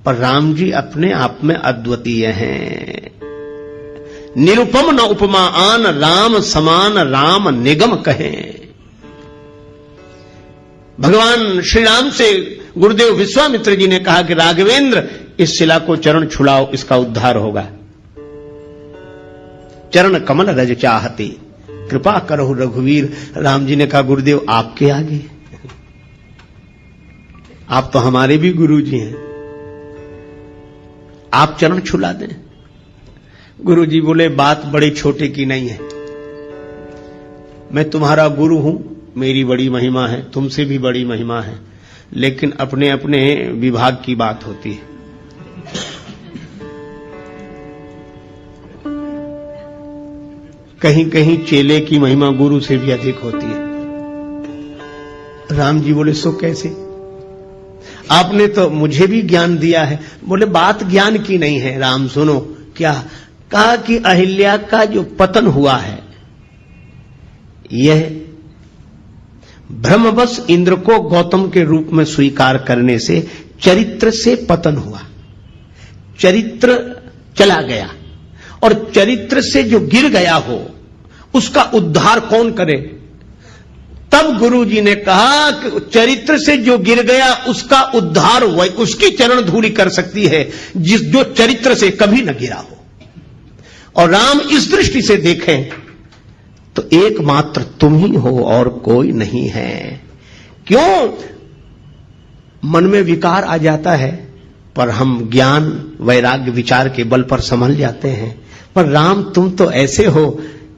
पर राम जी अपने आप में अद्वितीय हैं। निरुपम न उपमा आन, राम समान राम निगम कहें। भगवान श्री राम से गुरुदेव विश्वामित्र जी ने कहा कि राघवेंद्र इस शिला को चरण छुड़ाओ, इसका उद्धार होगा। चरण कमल रज चाहती, कृपा करो रघुवीर। राम जी ने कहा गुरुदेव आपके आगे, आप तो हमारे भी गुरु जी हैं, आप चरण छुला दें। गुरु जी बोले बात बड़े छोटे की नहीं है, मैं तुम्हारा गुरु हूं, मेरी बड़ी महिमा है, तुमसे भी बड़ी महिमा है, लेकिन अपने अपने विभाग की बात होती है। कहीं कहीं चेले की महिमा गुरु से भी अधिक होती है। राम जी बोले सो कैसे? आपने तो मुझे भी ज्ञान दिया है। बोले बात ज्ञान की नहीं है राम, सुनो। क्या? कहा कि अहिल्या का जो पतन हुआ है यह ब्रह्मवश इंद्र को गौतम के रूप में स्वीकार करने से चरित्र से पतन हुआ। चरित्र चला गया, और चरित्र से जो गिर गया हो उसका उद्धार कौन करे? तब गुरु जी ने कहा कि चरित्र से जो गिर गया उसका उद्धार वही उसकी चरण धूलि कर सकती है जो चरित्र से कभी न गिरा हो। और राम इस दृष्टि से देखें तो एकमात्र तुम ही हो और कोई नहीं है। क्यों? मन में विकार आ जाता है, पर हम ज्ञान वैराग्य विचार के बल पर संभल जाते हैं। पर राम तुम तो ऐसे हो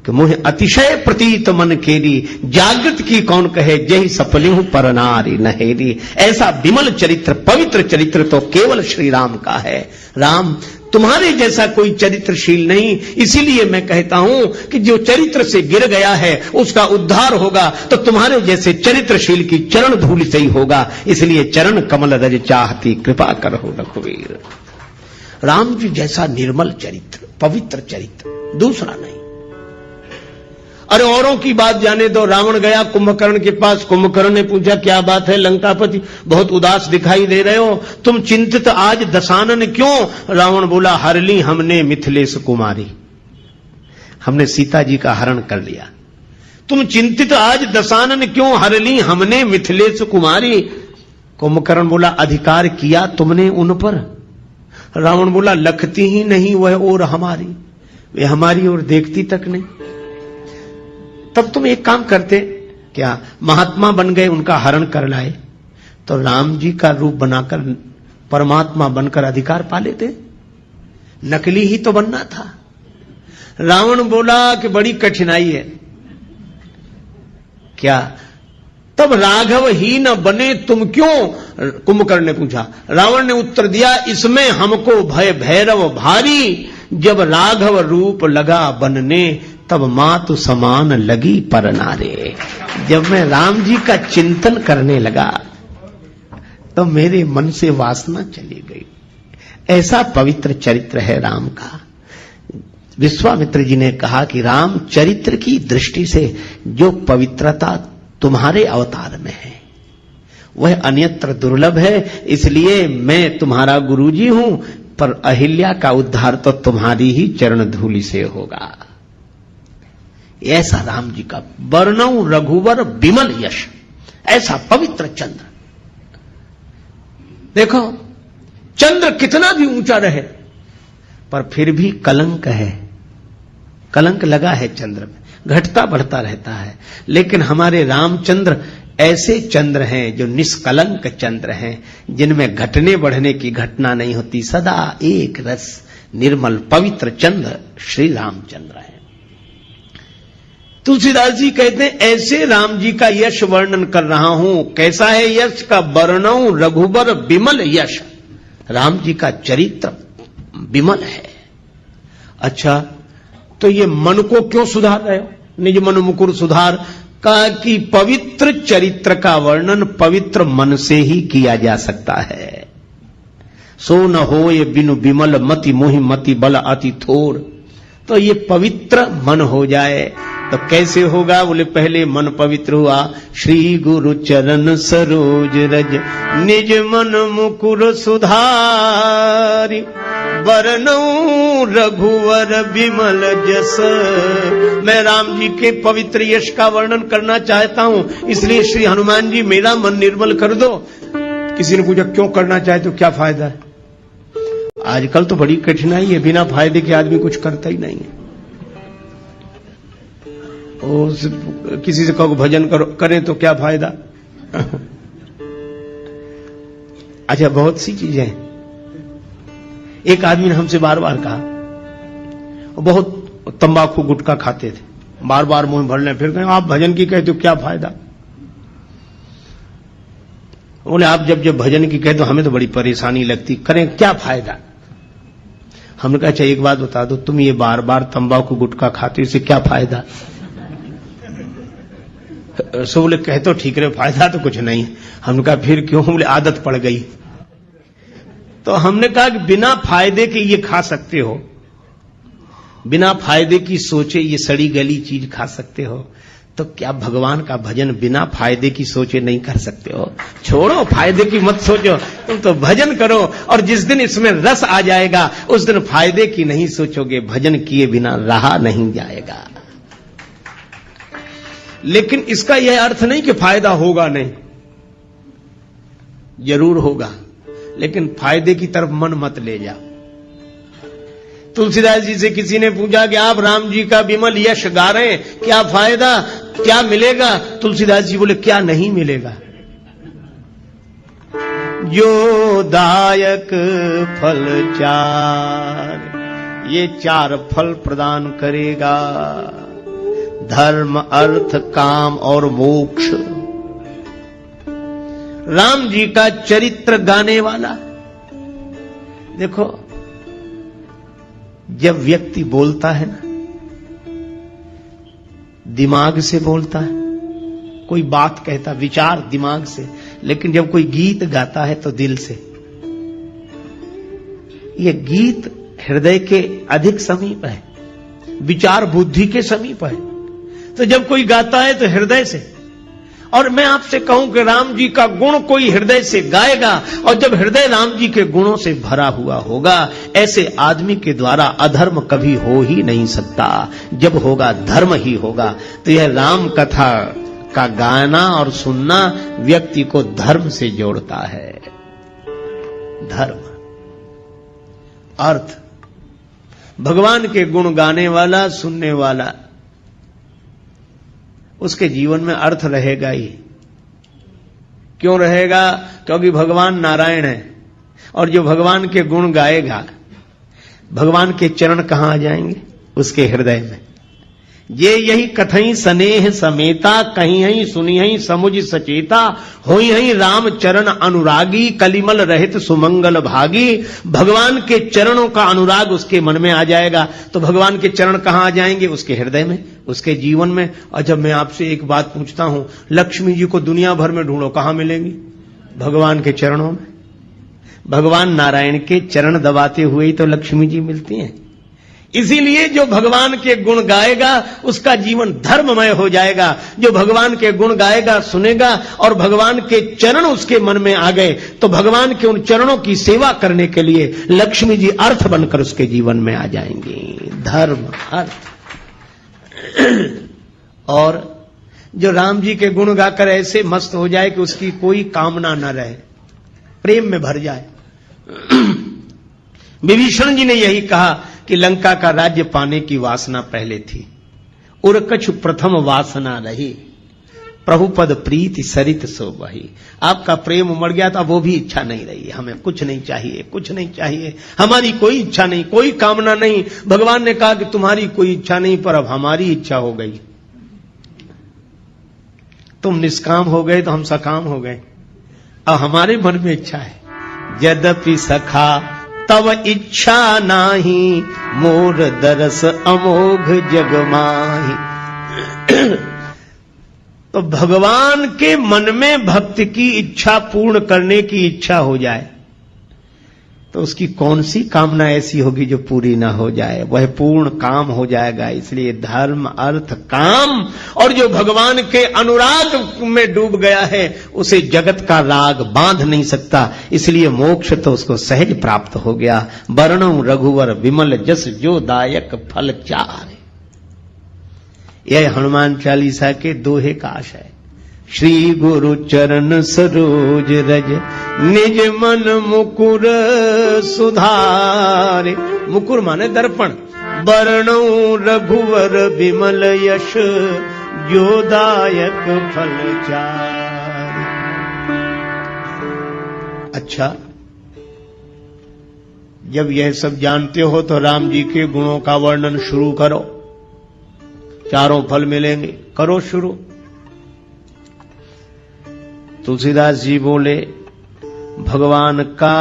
कि मुझे अतिशय प्रतीत मन केरी, जागृत की कौन कहे जय सफली हूं पर नारी नहेरी। ऐसा विमल चरित्र, पवित्र चरित्र तो केवल श्री राम का है। राम तुम्हारे जैसा कोई चरित्रशील नहीं, इसीलिए मैं कहता हूं कि जो चरित्र से गिर गया है उसका उद्धार होगा तो तुम्हारे जैसे चरित्रशील की चरण धूलि से ही होगा। इसलिए चरण कमल रज चाहती, कृपा करो रघुवीर। राम जी जैसा निर्मल चरित्र, पवित्र चरित्र दूसरा नहीं। अरे औरों की बात जाने दो। रावण गया कुंभकर्ण के पास। कुंभकर्ण ने पूछा, क्या बात है लंकापति, बहुत उदास दिखाई दे रहे हो, तुम चिंतित आज दशानन क्यों? रावण बोला, हर ली हमने मिथिलेश कुमारी, हमने सीता जी का हरण कर लिया। तुम चिंतित आज दशानन क्यों, हर ली हमने मिथिलेश कुमारी। कुंभकर्ण बोला, अधिकार किया तुमने उन पर? रावण बोला, लखती ही नहीं वह और हमारी, वे हमारी ओर देखती तक नहीं। तब तुम एक काम करते, क्या महात्मा बन गए, उनका हरण कर लाए, तो राम जी का रूप बनाकर परमात्मा बनकर अधिकार पा लेते। नकली ही तो बनना था। रावण बोला कि बड़ी कठिनाई है। क्या तब राघव ही न बने तुम क्यों? कुंभकर्ण ने पूछा। रावण ने उत्तर दिया, इसमें हमको भय भैरव भारी, जब राघव रूप लगा बनने, तब मातु समान लगी पर नारे। जब मैं राम जी का चिंतन करने लगा तो मेरे मन से वासना चली गई। ऐसा पवित्र चरित्र है राम का। विश्वामित्र जी ने कहा कि राम चरित्र की दृष्टि से जो पवित्रता तुम्हारे अवतार में है वह अन्यत्र दुर्लभ है, इसलिए मैं तुम्हारा गुरुजी हूं, पर अहिल्या का उद्धार तो तुम्हारी ही चरण धूलि से होगा। ऐसा राम जी का वर्णौ रघुवर विमल यश, ऐसा पवित्र चंद्र। देखो चंद्र कितना भी ऊंचा रहे पर फिर भी कलंक है, कलंक लगा है चंद्र में, घटता बढ़ता रहता है। लेकिन हमारे रामचंद्र ऐसे चंद्र हैं जो निष्कलंक चंद्र हैं, जिनमें घटने बढ़ने की घटना नहीं होती, सदा एक रस निर्मल पवित्र चंद्र श्री रामचंद्र है। तुलसीदास जी कहते हैं, ऐसे राम जी का यश वर्णन कर रहा हूं। कैसा है यश का? वर्णौ रघुबर विमल यश। राम जी का चरित्र विमल है। अच्छा, तो ये मन को क्यों सुधार रहे हो? निज मन मुकुर सुधार का कि पवित्र चरित्र का वर्णन पवित्र मन से ही किया जा सकता है। सो न हो ये बिनु विमल मति मोहि मति बल अति थोर। तो ये पवित्र मन हो जाए तो कैसे होगा? बोले पहले मन पवित्र हुआ, श्री गुरु चरण सरोज रज निज मन मुकुर सुधारी, वर्णौ रघुवर विमल जस। मैं राम जी के पवित्र यश का वर्णन करना चाहता हूं, इसलिए श्री हनुमान जी मेरा मन निर्मल कर दो। किसी ने पूछा क्यों करना चाहे तो क्या फायदा है? आजकल तो बड़ी कठिनाई है, बिना फायदे के आदमी कुछ करता ही नहीं है। किसी से कहो भजन करो, करें तो क्या फायदा? अच्छा, बहुत सी चीजें हैं। एक आदमी ने हमसे बार बार कहा, बहुत तंबाकू गुटखा खाते थे, बार बार मुंह भर लें, फिर कहें आप भजन की कहते हो क्या फायदा? बोले आप जब जब भजन की कहते हो हमें तो बड़ी परेशानी लगती, करें क्या फायदा? हमने कहा अच्छा एक बात बता दो, तुम ये बार बार तंबाकू गुटखा खाते हो, इससे क्या फायदा? सो बोले कहे तो ठीक रहे, फायदा तो कुछ नहीं। हमने कहा फिर क्यों? बोले आदत पड़ गई। तो हमने कहा कि बिना फायदे के ये खा सकते हो, बिना फायदे की सोचे ये सड़ी गली चीज खा सकते हो, तो क्या भगवान का भजन बिना फायदे की सोचे नहीं कर सकते हो? छोड़ो, फायदे की मत सोचो, तुम तो भजन करो, और जिस दिन इसमें रस आ जाएगा उस दिन फायदे की नहीं सोचोगे, भजन किए बिना रहा नहीं जाएगा। लेकिन इसका यह अर्थ नहीं कि फायदा होगा नहीं, जरूर होगा, लेकिन फायदे की तरफ मन मत ले जाओ। तुलसीदास जी से किसी ने पूछा कि आप राम जी का विमल यश गा रहे हैं, क्या फायदा, क्या मिलेगा? तुलसीदास जी बोले क्या नहीं मिलेगा? जो दायक फल चार, ये चार फल प्रदान करेगा, धर्म अर्थ काम और मोक्ष। राम जी का चरित्र गाने वाला। देखो जब व्यक्ति बोलता है ना, दिमाग से बोलता है, कोई बात कहता विचार दिमाग से, लेकिन जब कोई गीत गाता है तो दिल से। ये गीत हृदय के अधिक समीप है, विचार बुद्धि के समीप है। तो जब कोई गाता है तो हृदय से, और मैं आपसे कहूं कि राम जी का गुण कोई हृदय से गाएगा, और जब हृदय राम जी के गुणों से भरा हुआ होगा, ऐसे आदमी के द्वारा अधर्म कभी हो ही नहीं सकता। जब होगा धर्म ही होगा। तो यह राम कथा का गाना और सुनना व्यक्ति को धर्म से जोड़ता है। धर्म, अर्थ, भगवान के गुण गाने वाला, सुनने वाला, उसके जीवन में अर्थ रहेगा ही। क्यों रहेगा? क्योंकि भगवान नारायण है, और जो भगवान के गुण गाएगा, भगवान के चरण कहां आ जाएंगे? उसके हृदय में। ये यही कथई स्नेह समेता, कहीं हई सुनी हई समुझ सचेता, होई हई राम चरण अनुरागी, कलिमल रहित सुमंगल भागी। भगवान के चरणों का अनुराग उसके मन में आ जाएगा। तो भगवान के चरण कहां आ जाएंगे? उसके हृदय में, उसके जीवन में। और जब मैं आपसे एक बात पूछता हूं, लक्ष्मी जी को दुनिया भर में ढूंढो, कहां मिलेंगी? भगवान के चरणों में। भगवान नारायण के चरण दबाते हुए ही तो लक्ष्मी जी मिलती हैं। इसीलिए जो भगवान के गुण गाएगा उसका जीवन धर्ममय हो जाएगा। जो भगवान के गुण गाएगा, सुनेगा, और भगवान के चरण उसके मन में आ गए, तो भगवान के उन चरणों की सेवा करने के लिए लक्ष्मी जी अर्थ बनकर उसके जीवन में आ जाएंगी। धर्म, अर्थ। और जो राम जी के गुण गाकर ऐसे मस्त हो जाए कि उसकी कोई कामना न रहे, प्रेम में भर जाए। विभीषण जी ने यही कहा कि लंका का राज्य पाने की वासना पहले थी, उर कछु प्रथम वासना रही, प्रभु पद प्रीति सरित सो बही। आपका प्रेम उमड़ गया था, वो भी इच्छा नहीं रही। हमें कुछ नहीं चाहिए, कुछ नहीं चाहिए, हमारी कोई इच्छा नहीं, कोई कामना नहीं। भगवान ने कहा कि तुम्हारी कोई इच्छा नहीं, पर अब हमारी इच्छा हो गई। तुम निष्काम हो गए तो हम सकाम हो गए। अब हमारे मन में इच्छा है। यद्यपि सखा तव इच्छा नाही, मोर दरस अमोघ जग माही। तो भगवान के मन में भक्त की इच्छा पूर्ण करने की इच्छा हो जाए तो उसकी कौन सी कामना ऐसी होगी जो पूरी ना हो जाए? वह पूर्ण काम हो जाएगा। इसलिए धर्म, अर्थ, काम, और जो भगवान के अनुराग में डूब गया है उसे जगत का राग बांध नहीं सकता। इसलिए मोक्ष तो उसको सहज प्राप्त हो गया। वर्णो रघुवर विमल जस जो दायक फल चार। यह हनुमान चालीसा के दोहे का आशय है। श्री गुरु चरण सरोज रज, निज मन मुकुर सुधारे। मुकुर माने दर्पण। वर्णो रघुवर विमल यश, जो दायक फल चार। अच्छा, जब यह सब जानते हो तो राम जी के गुणों का वर्णन शुरू करो। चारों फल मिलेंगे, करो शुरू। तुलसीदास जी बोले, भगवान का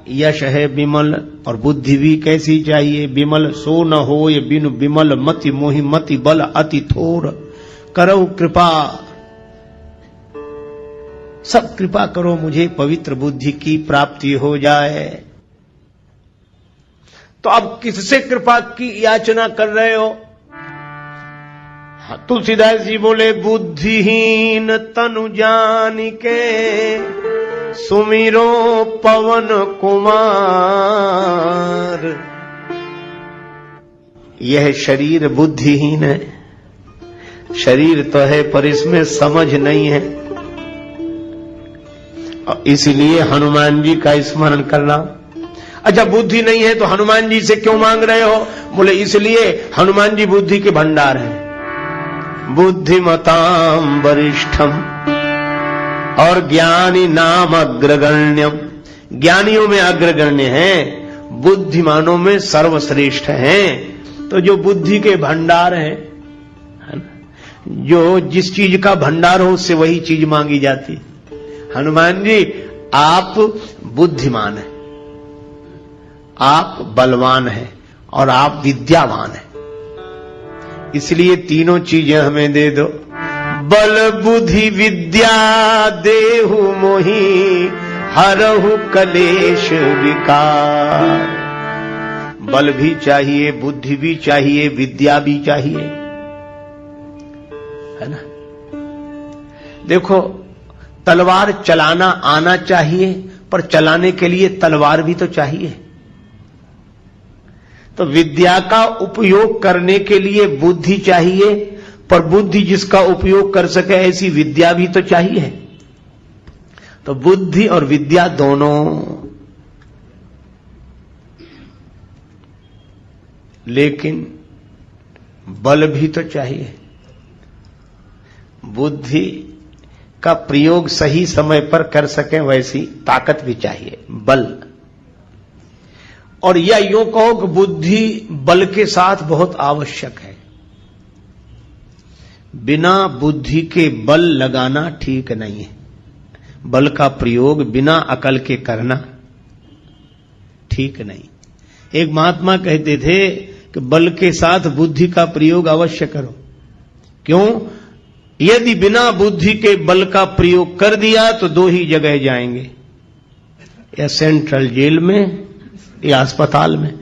यश है विमल, और बुद्धि भी कैसी चाहिए? विमल सो न होय बिनु विमल मति, मोहि मति बल अति थोर। करो कृपा, सब कृपा करो मुझे पवित्र बुद्धि की प्राप्ति हो जाए। तो अब किससे कृपा की याचना कर रहे हो? तुलसीदास जी बोले, बुद्धिहीन तनु जान के, सुमिरो पवन कुमार। यह शरीर बुद्धिहीन है। शरीर तो है पर इसमें समझ नहीं है, और इसलिए हनुमान जी का स्मरण करना। अच्छा, बुद्धि नहीं है तो हनुमान जी से क्यों मांग रहे हो? बोले इसलिए हनुमान जी बुद्धि के भंडार हैं। बुद्धिमताम वरिष्ठम और ज्ञानी नाम अग्रगण्यम। ज्ञानियों में अग्रगण्य हैं, बुद्धिमानों में सर्वश्रेष्ठ हैं। तो जो बुद्धि के भंडार हैं, जो जिस चीज का भंडार हो उससे वही चीज मांगी जाती। हनुमान जी, आप बुद्धिमान हैं, आप बलवान हैं, और आप विद्यावान हैं। इसलिए तीनों चीजें हमें दे दो। बल बुद्धि विद्या देहु मोहि, हरहु कलेश विकार। बल भी चाहिए, बुद्धि भी चाहिए, विद्या भी चाहिए, है ना। देखो, तलवार चलाना आना चाहिए, पर चलाने के लिए तलवार भी तो चाहिए। तो विद्या का उपयोग करने के लिए बुद्धि चाहिए, पर बुद्धि जिसका उपयोग कर सके ऐसी विद्या भी तो चाहिए। तो बुद्धि और विद्या दोनों, लेकिन बल भी तो चाहिए। बुद्धि का प्रयोग सही समय पर कर सकें वैसी ताकत भी चाहिए, बल। और यह यूं कहो कि बुद्धि बल के साथ बहुत आवश्यक है। बिना बुद्धि के बल लगाना ठीक नहीं है। बल का प्रयोग बिना अकल के करना ठीक नहीं। एक महात्मा कहते थे कि बल के साथ बुद्धि का प्रयोग अवश्य करो। क्यों? यदि बिना बुद्धि के बल का प्रयोग कर दिया तो दो ही जगह जाएंगे, या सेंट्रल जेल में या अस्पताल में।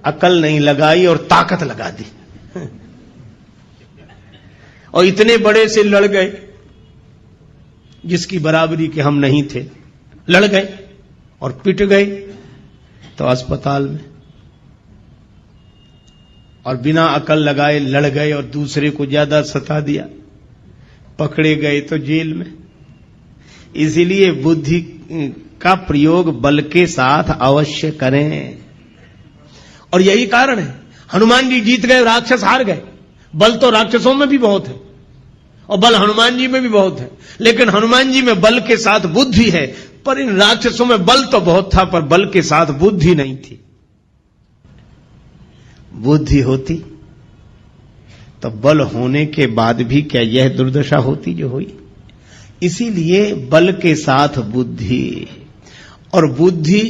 अकल नहीं लगाई और ताकत लगा दी, और इतने बड़े से लड़ गए जिसकी बराबरी के हम नहीं थे, लड़ गए और पिट गए तो अस्पताल में, और बिना अकल लगाए लड़ गए और दूसरे को ज्यादा सता दिया, पकड़े गए तो जेल में। इसीलिए बुद्धि का प्रयोग बल के साथ अवश्य करें। और यही कारण है हनुमान जी जीत गए, राक्षस हार गए। बल तो राक्षसों में भी बहुत है और बल हनुमान जी में भी बहुत है, लेकिन हनुमान जी में बल के साथ बुद्धि है, पर इन राक्षसों में बल तो बहुत था पर बल के साथ बुद्धि नहीं थी। बुद्धि होती तो बल होने के बाद भी क्या यह दुर्दशा होती जो हुई। इसीलिए बल के साथ बुद्धि, और बुद्धि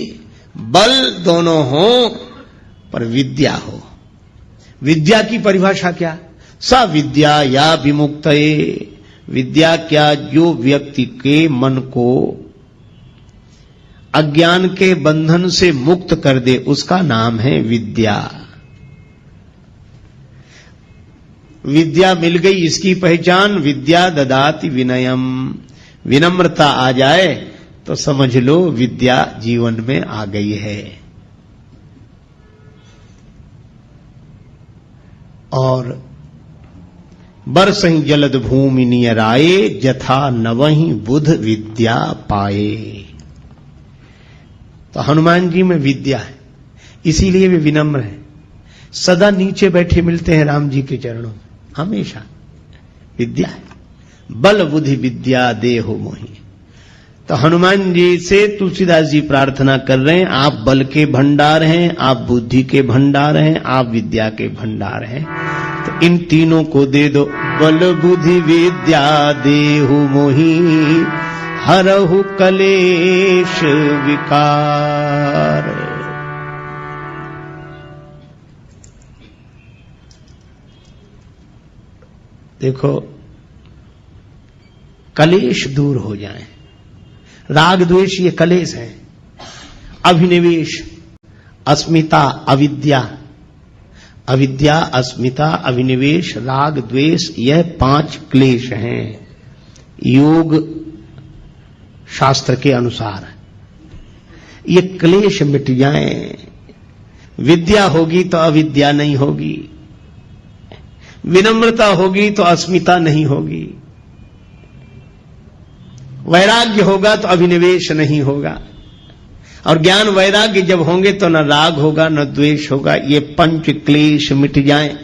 बल दोनों हो पर विद्या हो। विद्या की परिभाषा क्या? सा विद्या या विमुक्तये, विद्या क्या? जो व्यक्ति के मन को अज्ञान के बंधन से मुक्त कर दे, उसका नाम है विद्या। विद्या मिल गई, इसकी पहचान विद्या ददाति विनयम। विनम्रता आ जाए तो समझ लो विद्या जीवन में आ गई है। और बरसहि जलद भूमि नियराए, जथा नवहि बुध विद्या पाए। तो हनुमान जी में विद्या है, इसीलिए वे विनम्र हैं। सदा नीचे बैठे मिलते हैं राम जी के चरणों में, हमेशा विद्या है। बल बुद्धि विद्या देहु मोहि। तो हनुमान जी से तुलसीदास जी प्रार्थना कर रहे हैं, आप बल के भंडार हैं, आप बुद्धि के भंडार हैं, आप विद्या के भंडार हैं, तो इन तीनों को दे दो। बल बुद्धि विद्या देहु मोहि, हरहु कलेश विकार। देखो, कलेश दूर हो जाए। राग द्वेष ये कलेश है। अभिनिवेश, अस्मिता, अविद्या, अविद्या, अस्मिता, अभिनिवेश, राग द्वेष, यह 5 क्लेश हैं योग शास्त्र के अनुसार। ये क्लेश मिट जाएं, विद्या होगी तो अविद्या नहीं होगी, विनम्रता होगी तो अस्मिता नहीं होगी, वैराग्य होगा तो अभिनिवेश नहीं होगा, और ज्ञान वैराग्य जब होंगे तो न राग होगा न द्वेष होगा। ये 5 क्लेश मिट जाएं।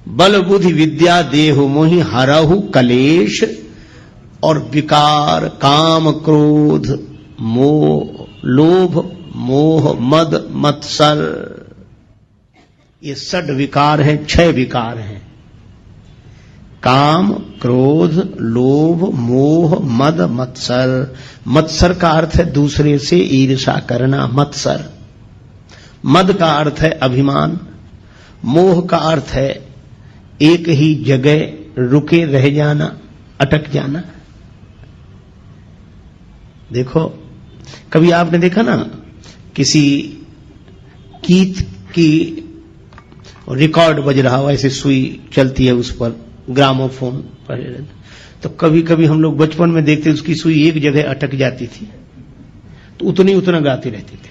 बल बुद्धि विद्या देहु मोहि, हरहु कलेश और विकार, काम क्रोध मोह, लोभ मोह मद मत्सर, ये 6 विकार हैं, 6 विकार हैं। काम क्रोध लोभ मोह मद मत्सर। मत्सर का अर्थ है दूसरे से ईर्ष्या करना, मत्सर। मद का अर्थ है अभिमान। मोह का अर्थ है एक ही जगह रुके रह जाना, अटक जाना। देखो, कभी आपने देखा ना, किसी गीत की रिकॉर्ड बज रहा हो, ऐसे सुई चलती है उस पर, ग्रामोफोन पर, तो कभी कभी हम लोग बचपन में देखते उसकी सुई एक जगह अटक जाती थी तो उतना गाती रहती थी।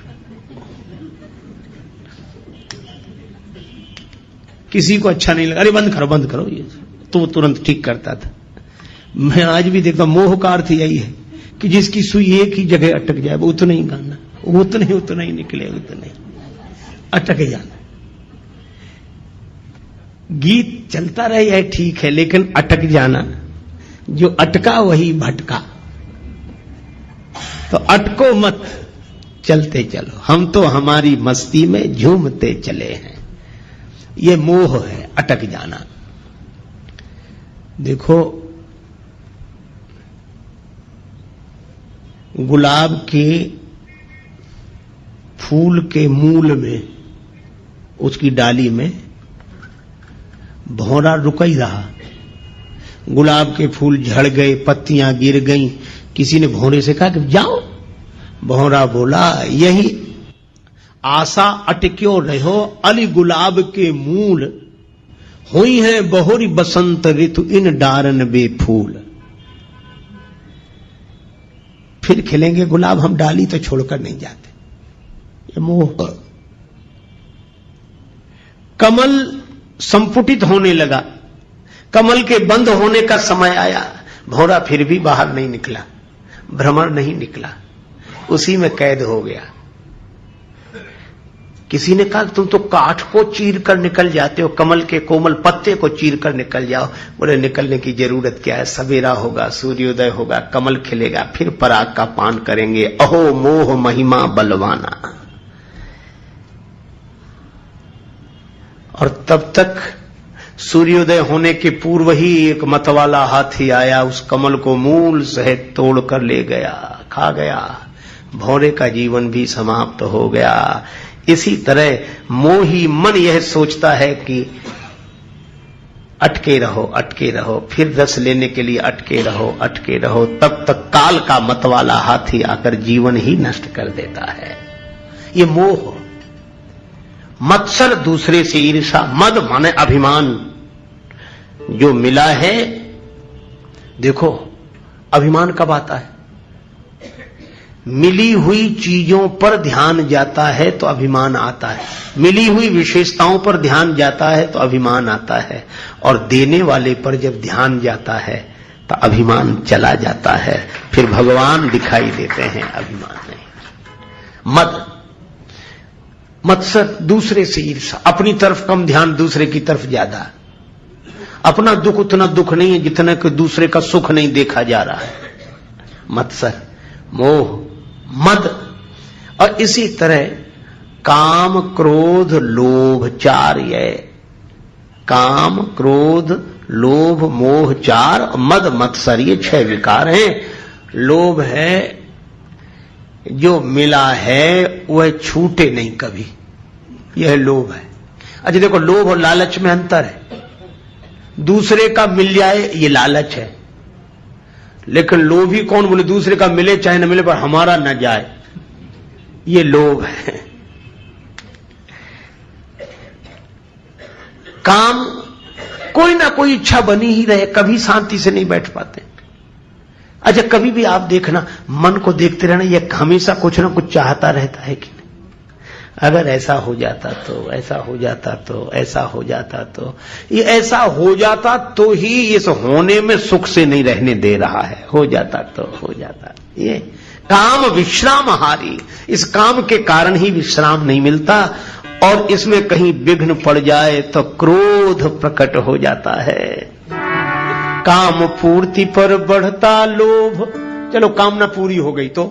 किसी को अच्छा नहीं लगा, अरे बंद करो ये, तो वो तुरंत ठीक करता था। मैं आज भी देखता, मोह का अर्थ यही है कि जिसकी सुई एक ही जगह अटक जाए वो उतना ही गाना, उतना ही निकले, उतना ही अटक जाना। गीत चलता रहे है ठीक है, लेकिन अटक जाना, जो अटका वही भटका। तो अटको मत, चलते चलो, हम तो हमारी मस्ती में झूमते चले हैं। ये मोह है, अटक जाना। देखो, गुलाब के फूल के मूल में, उसकी डाली में भौरा रुक ही रहा। गुलाब के फूल झड़ गए, पत्तियां गिर गईं, किसी ने भौरे से कहा कि जाओ। भौरा बोला, यही आशा अटक्यो रहो, अली गुलाब के मूल, हुई है बहुरी बसंत ऋतु इन डारन बे फूल। फिर खिलेंगे गुलाब, हम डाली तो छोड़कर नहीं जाते। ये मोह। कमल संपुटित होने लगा, कमल के बंद होने का समय आया, भौरा फिर भी बाहर नहीं निकला, भ्रमर नहीं निकला, उसी में कैद हो गया। किसी ने कहा तुम तो काठ को चीर कर निकल जाते हो, कमल के कोमल पत्ते को चीर कर निकल जाओ। बोले निकलने की जरूरत क्या है, सवेरा होगा, सूर्योदय होगा, कमल खिलेगा, फिर पराग का पान करेंगे। अहो मोह महिमा बलवाना। और तब तक सूर्योदय होने के पूर्व ही एक मतवाला हाथी आया, उस कमल को मूल सहित तोड़ कर ले गया, खा गया। भौरे का जीवन भी समाप्त हो गया। इसी तरह मोही मन यह सोचता है कि अटके रहो, फिर रस लेने के लिए अटके रहो, तब तक काल का मतवाला हाथी आकर जीवन ही नष्ट कर देता है। ये मोह। मत्सर, दूसरे से ईर्षा, मद माने अभिमान। जो मिला है, देखो अभिमान कब आता है, मिली हुई चीजों पर ध्यान जाता है तो अभिमान आता है, मिली हुई विशेषताओं पर ध्यान जाता है तो अभिमान आता है, और देने वाले पर जब ध्यान जाता है तो अभिमान चला जाता है, फिर भगवान दिखाई देते हैं, अभिमान नहीं। मद, मत्सर, दूसरे से ईर्षा, अपनी तरफ कम ध्यान, दूसरे की तरफ ज्यादा। अपना दुख उतना दुख नहीं है जितना कि दूसरे का सुख नहीं देखा जा रहा है। मत्सर, मोह, मद। और इसी तरह काम, क्रोध, लोभ, चार। ये काम, क्रोध, लोभ, मोह, चार, मद, मत्सर, ये 6 विकार हैं। लोभ है, जो मिला है वह छूटे नहीं कभी, यह लोभ है। अच्छा देखो, लोभ और लालच में अंतर है। दूसरे का मिल जाए ये लालच है, लेकिन लोभी कौन, बोले दूसरे का मिले चाहे न मिले पर हमारा न जाए, ये लोभ है। काम, कोई ना कोई इच्छा बनी ही रहे, कभी शांति से नहीं बैठ पाते। अच्छा कभी भी आप देखना, मन को देखते रहना, यह हमेशा कुछ ना कुछ चाहता रहता है कि नहीं। अगर ऐसा हो जाता तो, ऐसा हो जाता तो, ऐसा हो जाता तो, ये ऐसा हो जाता तो ही इस होने में सुख से नहीं रहने दे रहा है। हो जाता तो हो जाता। ये काम विश्रामहारी, इस काम के कारण ही विश्राम नहीं मिलता, और इसमें कहीं विघ्न पड़ जाए तो क्रोध प्रकट हो जाता है। काम पूर्ति पर बढ़ता लोभ। चलो कामना पूरी हो गई तो,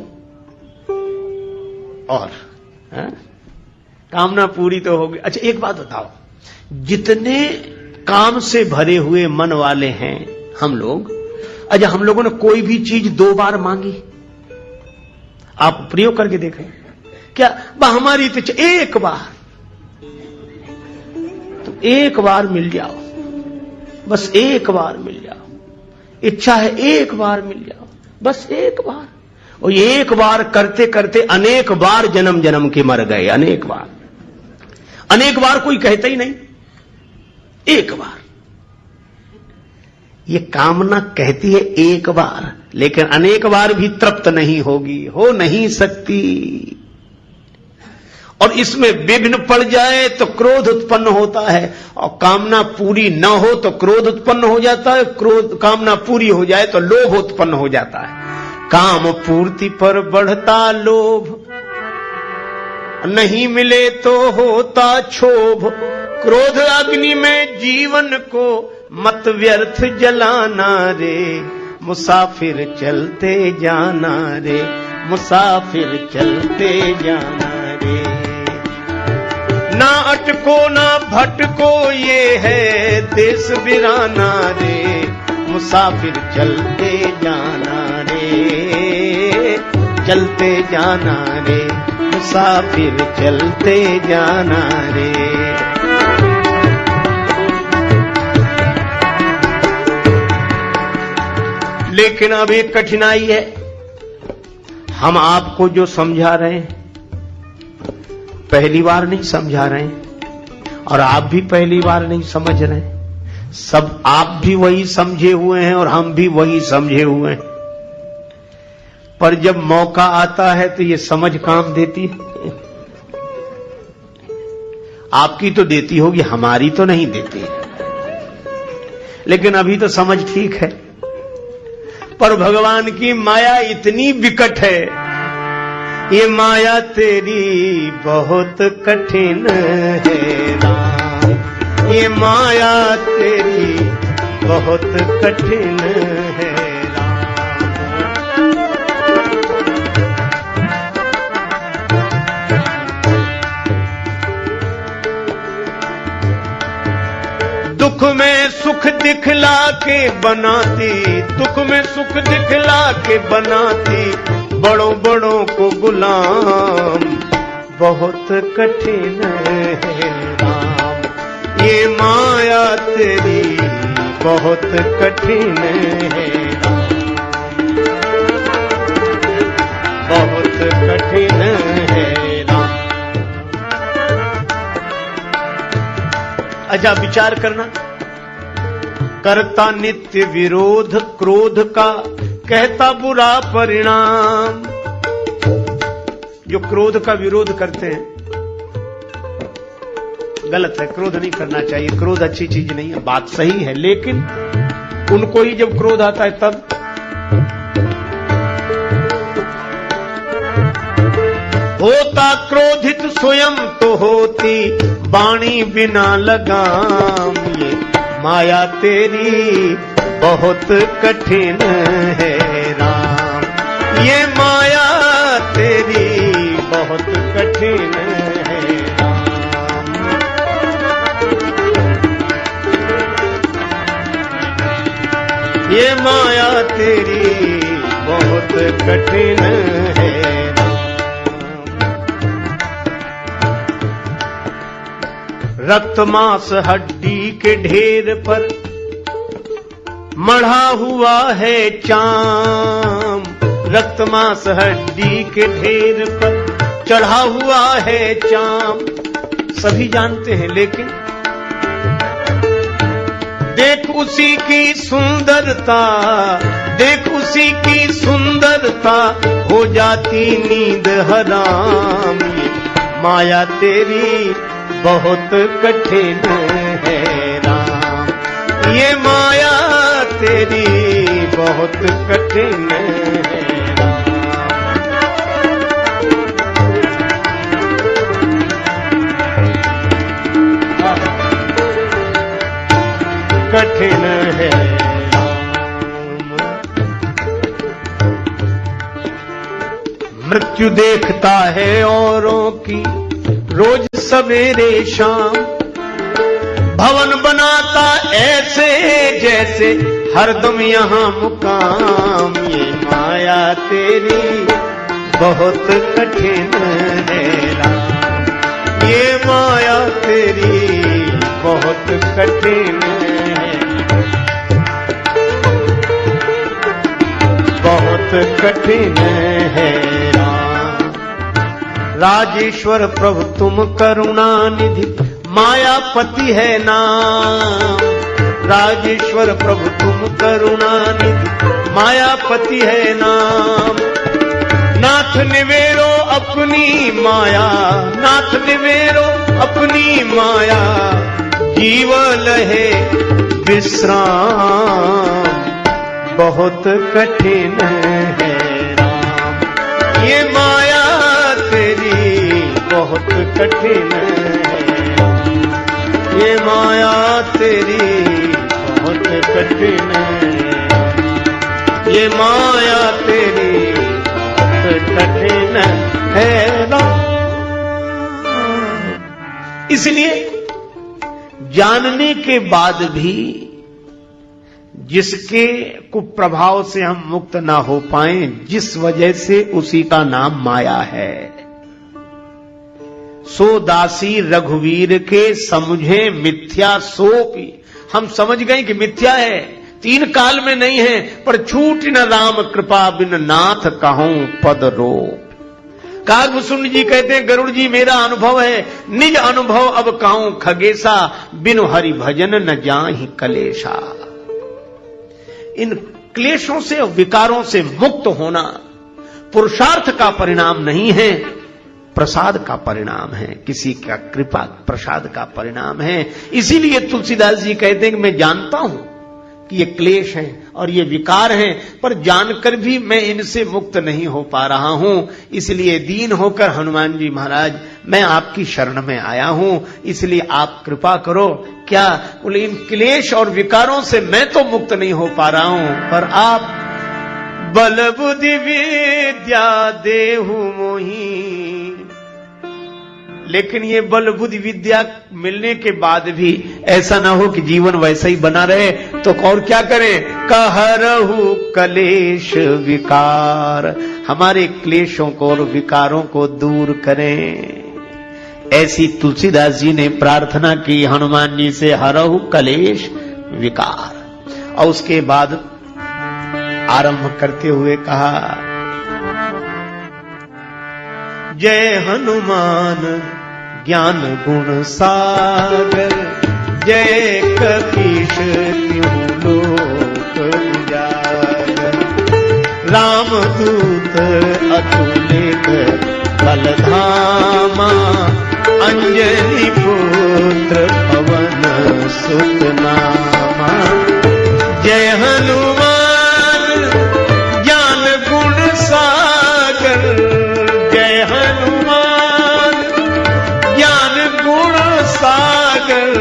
और कामना पूरी तो हो गई। अच्छा एक बात बताओ, जितने काम से भरे हुए मन वाले हैं हम लोग, अच्छा हम लोगों ने कोई भी चीज 2 बार मांगी? आप प्रयोग करके देखें क्या? हमारी तो एक बार, तो एक बार मिल जाओ, बस एक बार मिल जाओ। इच्छा है एक बार मिल जाओ, बस एक बार। और ये एक बार करते करते अनेक बार जन्म जन्म के मर गए, अनेक बार। अनेक बार कोई कहता ही नहीं, एक बार। ये कामना कहती है एक बार, लेकिन अनेक बार भी तृप्त नहीं होगी, हो नहीं सकती। और इसमें विघ्न पड़ जाए तो क्रोध उत्पन्न होता है, और कामना पूरी न हो तो क्रोध उत्पन्न हो जाता है, कामना पूरी हो जाए तो लोभ उत्पन्न हो जाता है। काम पूर्ति पर बढ़ता लोभ, नहीं मिले तो होता क्षोभ। क्रोध अग्नि में जीवन को मत व्यर्थ जलाना रे, मुसाफिर चलते जाना रे, मुसाफिर चलते जाना रे। ना अटको ना भटको ये है देश बिराना रे, मुसाफिर चलते जाना रे, चलते जाना रे, मुसाफिर चलते जाना रे। लेकिन अब एक कठिनाई है, हम आपको जो समझा रहे हैं पहली बार नहीं समझा रहे हैं, और आप भी पहली बार नहीं समझ रहे हैं। सब आप भी वही समझे हुए हैं और हम भी वही समझे हुए हैं, पर जब मौका आता है तो ये समझ काम देती है। आपकी तो देती होगी, हमारी तो नहीं देती, लेकिन अभी तो समझ ठीक है। पर भगवान की माया इतनी विकट है, ये माया तेरी बहुत कठिन है राम, ये माया तेरी बहुत कठिन है राम। दुख में सुख दिखला के बनाती, दुख में सुख दिखला के बनाती, बड़ों बड़ों को गुलाम बहुत कठिन है राम, ये माया तेरी बहुत कठिन है राम, बहुत कठिन है राम। अच्छा विचार करना, करता नित्य विरोध क्रोध का, कहता बुरा परिणाम। जो क्रोध का विरोध करते हैं गलत है, क्रोध नहीं करना चाहिए, क्रोध अच्छी चीज नहीं है, बात सही है, लेकिन उनको ही जब क्रोध आता है तब होता क्रोधित स्वयं तो होती वाणी बिना लगाम, ये माया तेरी बहुत कठिन है राम, ये माया तेरी बहुत कठिन है राम। ये माया तेरी बहुत कठिन है राम। रक्त मांस हड्डी के ढेर पर मढ़ा हुआ है चाम, रक्त मांस हड्डी के ढेर पर चढ़ा हुआ है चाम, सभी जानते हैं, लेकिन देख उसी की सुंदरता, देख उसी की सुंदरता, हो जाती नींद हराम, ये माया तेरी बहुत कठिन है राम, ये माया तेरी बहुत कठिन है राम, कठिन है राम। मृत्यु देखता है औरों की रोज सवेरे शाम, भवन बनाता ऐसे जैसे हरदम यहाँ मुकाम, ये माया तेरी बहुत कठिन है राम, ये माया तेरी बहुत कठिन है, बहुत कठिन है राम। राजेश्वर प्रभु तुम करुणा निधि, मायापति है नाम। राजेश्वर प्रभु तुम करुणा निधि, मायापति है नाम। नाथ निवेरो अपनी माया, नाथ निवेरो अपनी माया, जीव लहे विश्राम, बहुत कठिन है राम। ये माया तेरी बहुत कठिन है, ये माया तेरी बहुत कठिन है, ये माया तेरी बहुत कठिन है राम। इसलिए जानने के बाद भी जिसके कुप्रभाव से हम मुक्त ना हो पाए, जिस वजह से उसी का नाम माया है। सो दासी रघुवीर के समझे मिथ्या सोपी, हम समझ गए कि मिथ्या है, तीन काल में नहीं है, पर छूट न राम कृपा बिन नाथ कहूं पद रोप। कागभूषण जी कहते हैं गरुड़ जी मेरा अनुभव है, निज अनुभव अब कहूं खगेशा, बिनु हरि भजन न जाहि कलेशा। इन क्लेशों से विकारों से मुक्त होना पुरुषार्थ का परिणाम नहीं है, प्रसाद का परिणाम है, किसी का कृपा प्रसाद का परिणाम है। इसीलिए तुलसीदास जी कहते हैं कि मैं जानता हूं कि ये क्लेश है और ये विकार हैं, पर जानकर भी मैं इनसे मुक्त नहीं हो पा रहा हूं। इसलिए दीन होकर हनुमान जी महाराज मैं आपकी शरण में आया हूं, इसलिए आप कृपा करो। क्या बोले, इन क्लेश और विकारों से मैं तो मुक्त नहीं हो पा रहा हूं, पर आप बल बुद्धि विद्या देहु मोही। लेकिन ये बल बुद्धि विद्या मिलने के बाद भी ऐसा ना हो कि जीवन वैसा ही बना रहे, तो और क्या करें? कहरहु कलेश विकार, हमारे क्लेशों को और विकारों को दूर करें। ऐसी तुलसीदास जी ने प्रार्थना की हनुमान जी से, हरहु कलेश विकार। और उसके बाद आरंभ करते हुए कहा, जय हनुमान ज्ञान गुण सागर, जय कपीश त्यों लोक उजागर। रामदूत अतुलित बलधामा, अंजनी पुत्र पवन सुत नामा। जय हनुमान ज्ञान गुण सागर, जय हनुमान ज्ञान गुण सागर।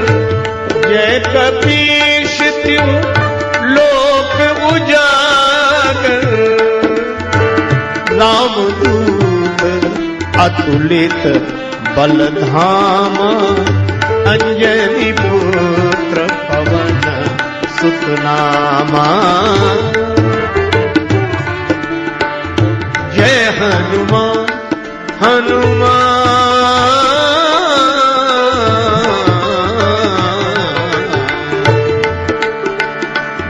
जय कपीश त्यों लोक उजागर। रामदूत अतुलित बलधामा, अंजनी पुत्र पवन सुत नामा। जय हनुमान हनुमान,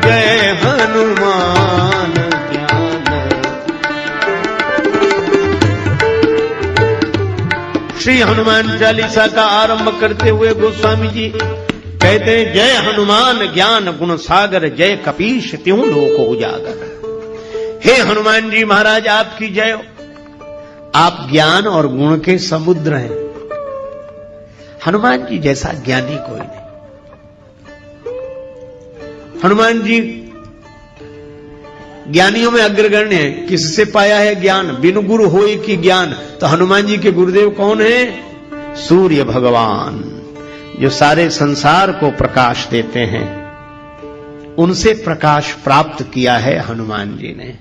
जय हनुमान ज्ञान। श्री हनुमान चालीसा का आरंभ करते हुए गोस्वामी जी कहते हैं, जय हनुमान ज्ञान गुण सागर, जय कपीश त्यों लोक उजागर। हे हनुमान जी महाराज आपकी जय हो, आप ज्ञान और गुण के समुद्र हैं। हनुमान जी जैसा ज्ञानी कोई नहीं। हनुमान जी ज्ञानियों में अग्रगण्य है। किससे पाया है ज्ञान? बिनु गुरु होई की ज्ञान। तो हनुमान जी के गुरुदेव कौन है? सूर्य भगवान, जो सारे संसार को प्रकाश देते हैं। उनसे प्रकाश प्राप्त किया है हनुमान जी ने।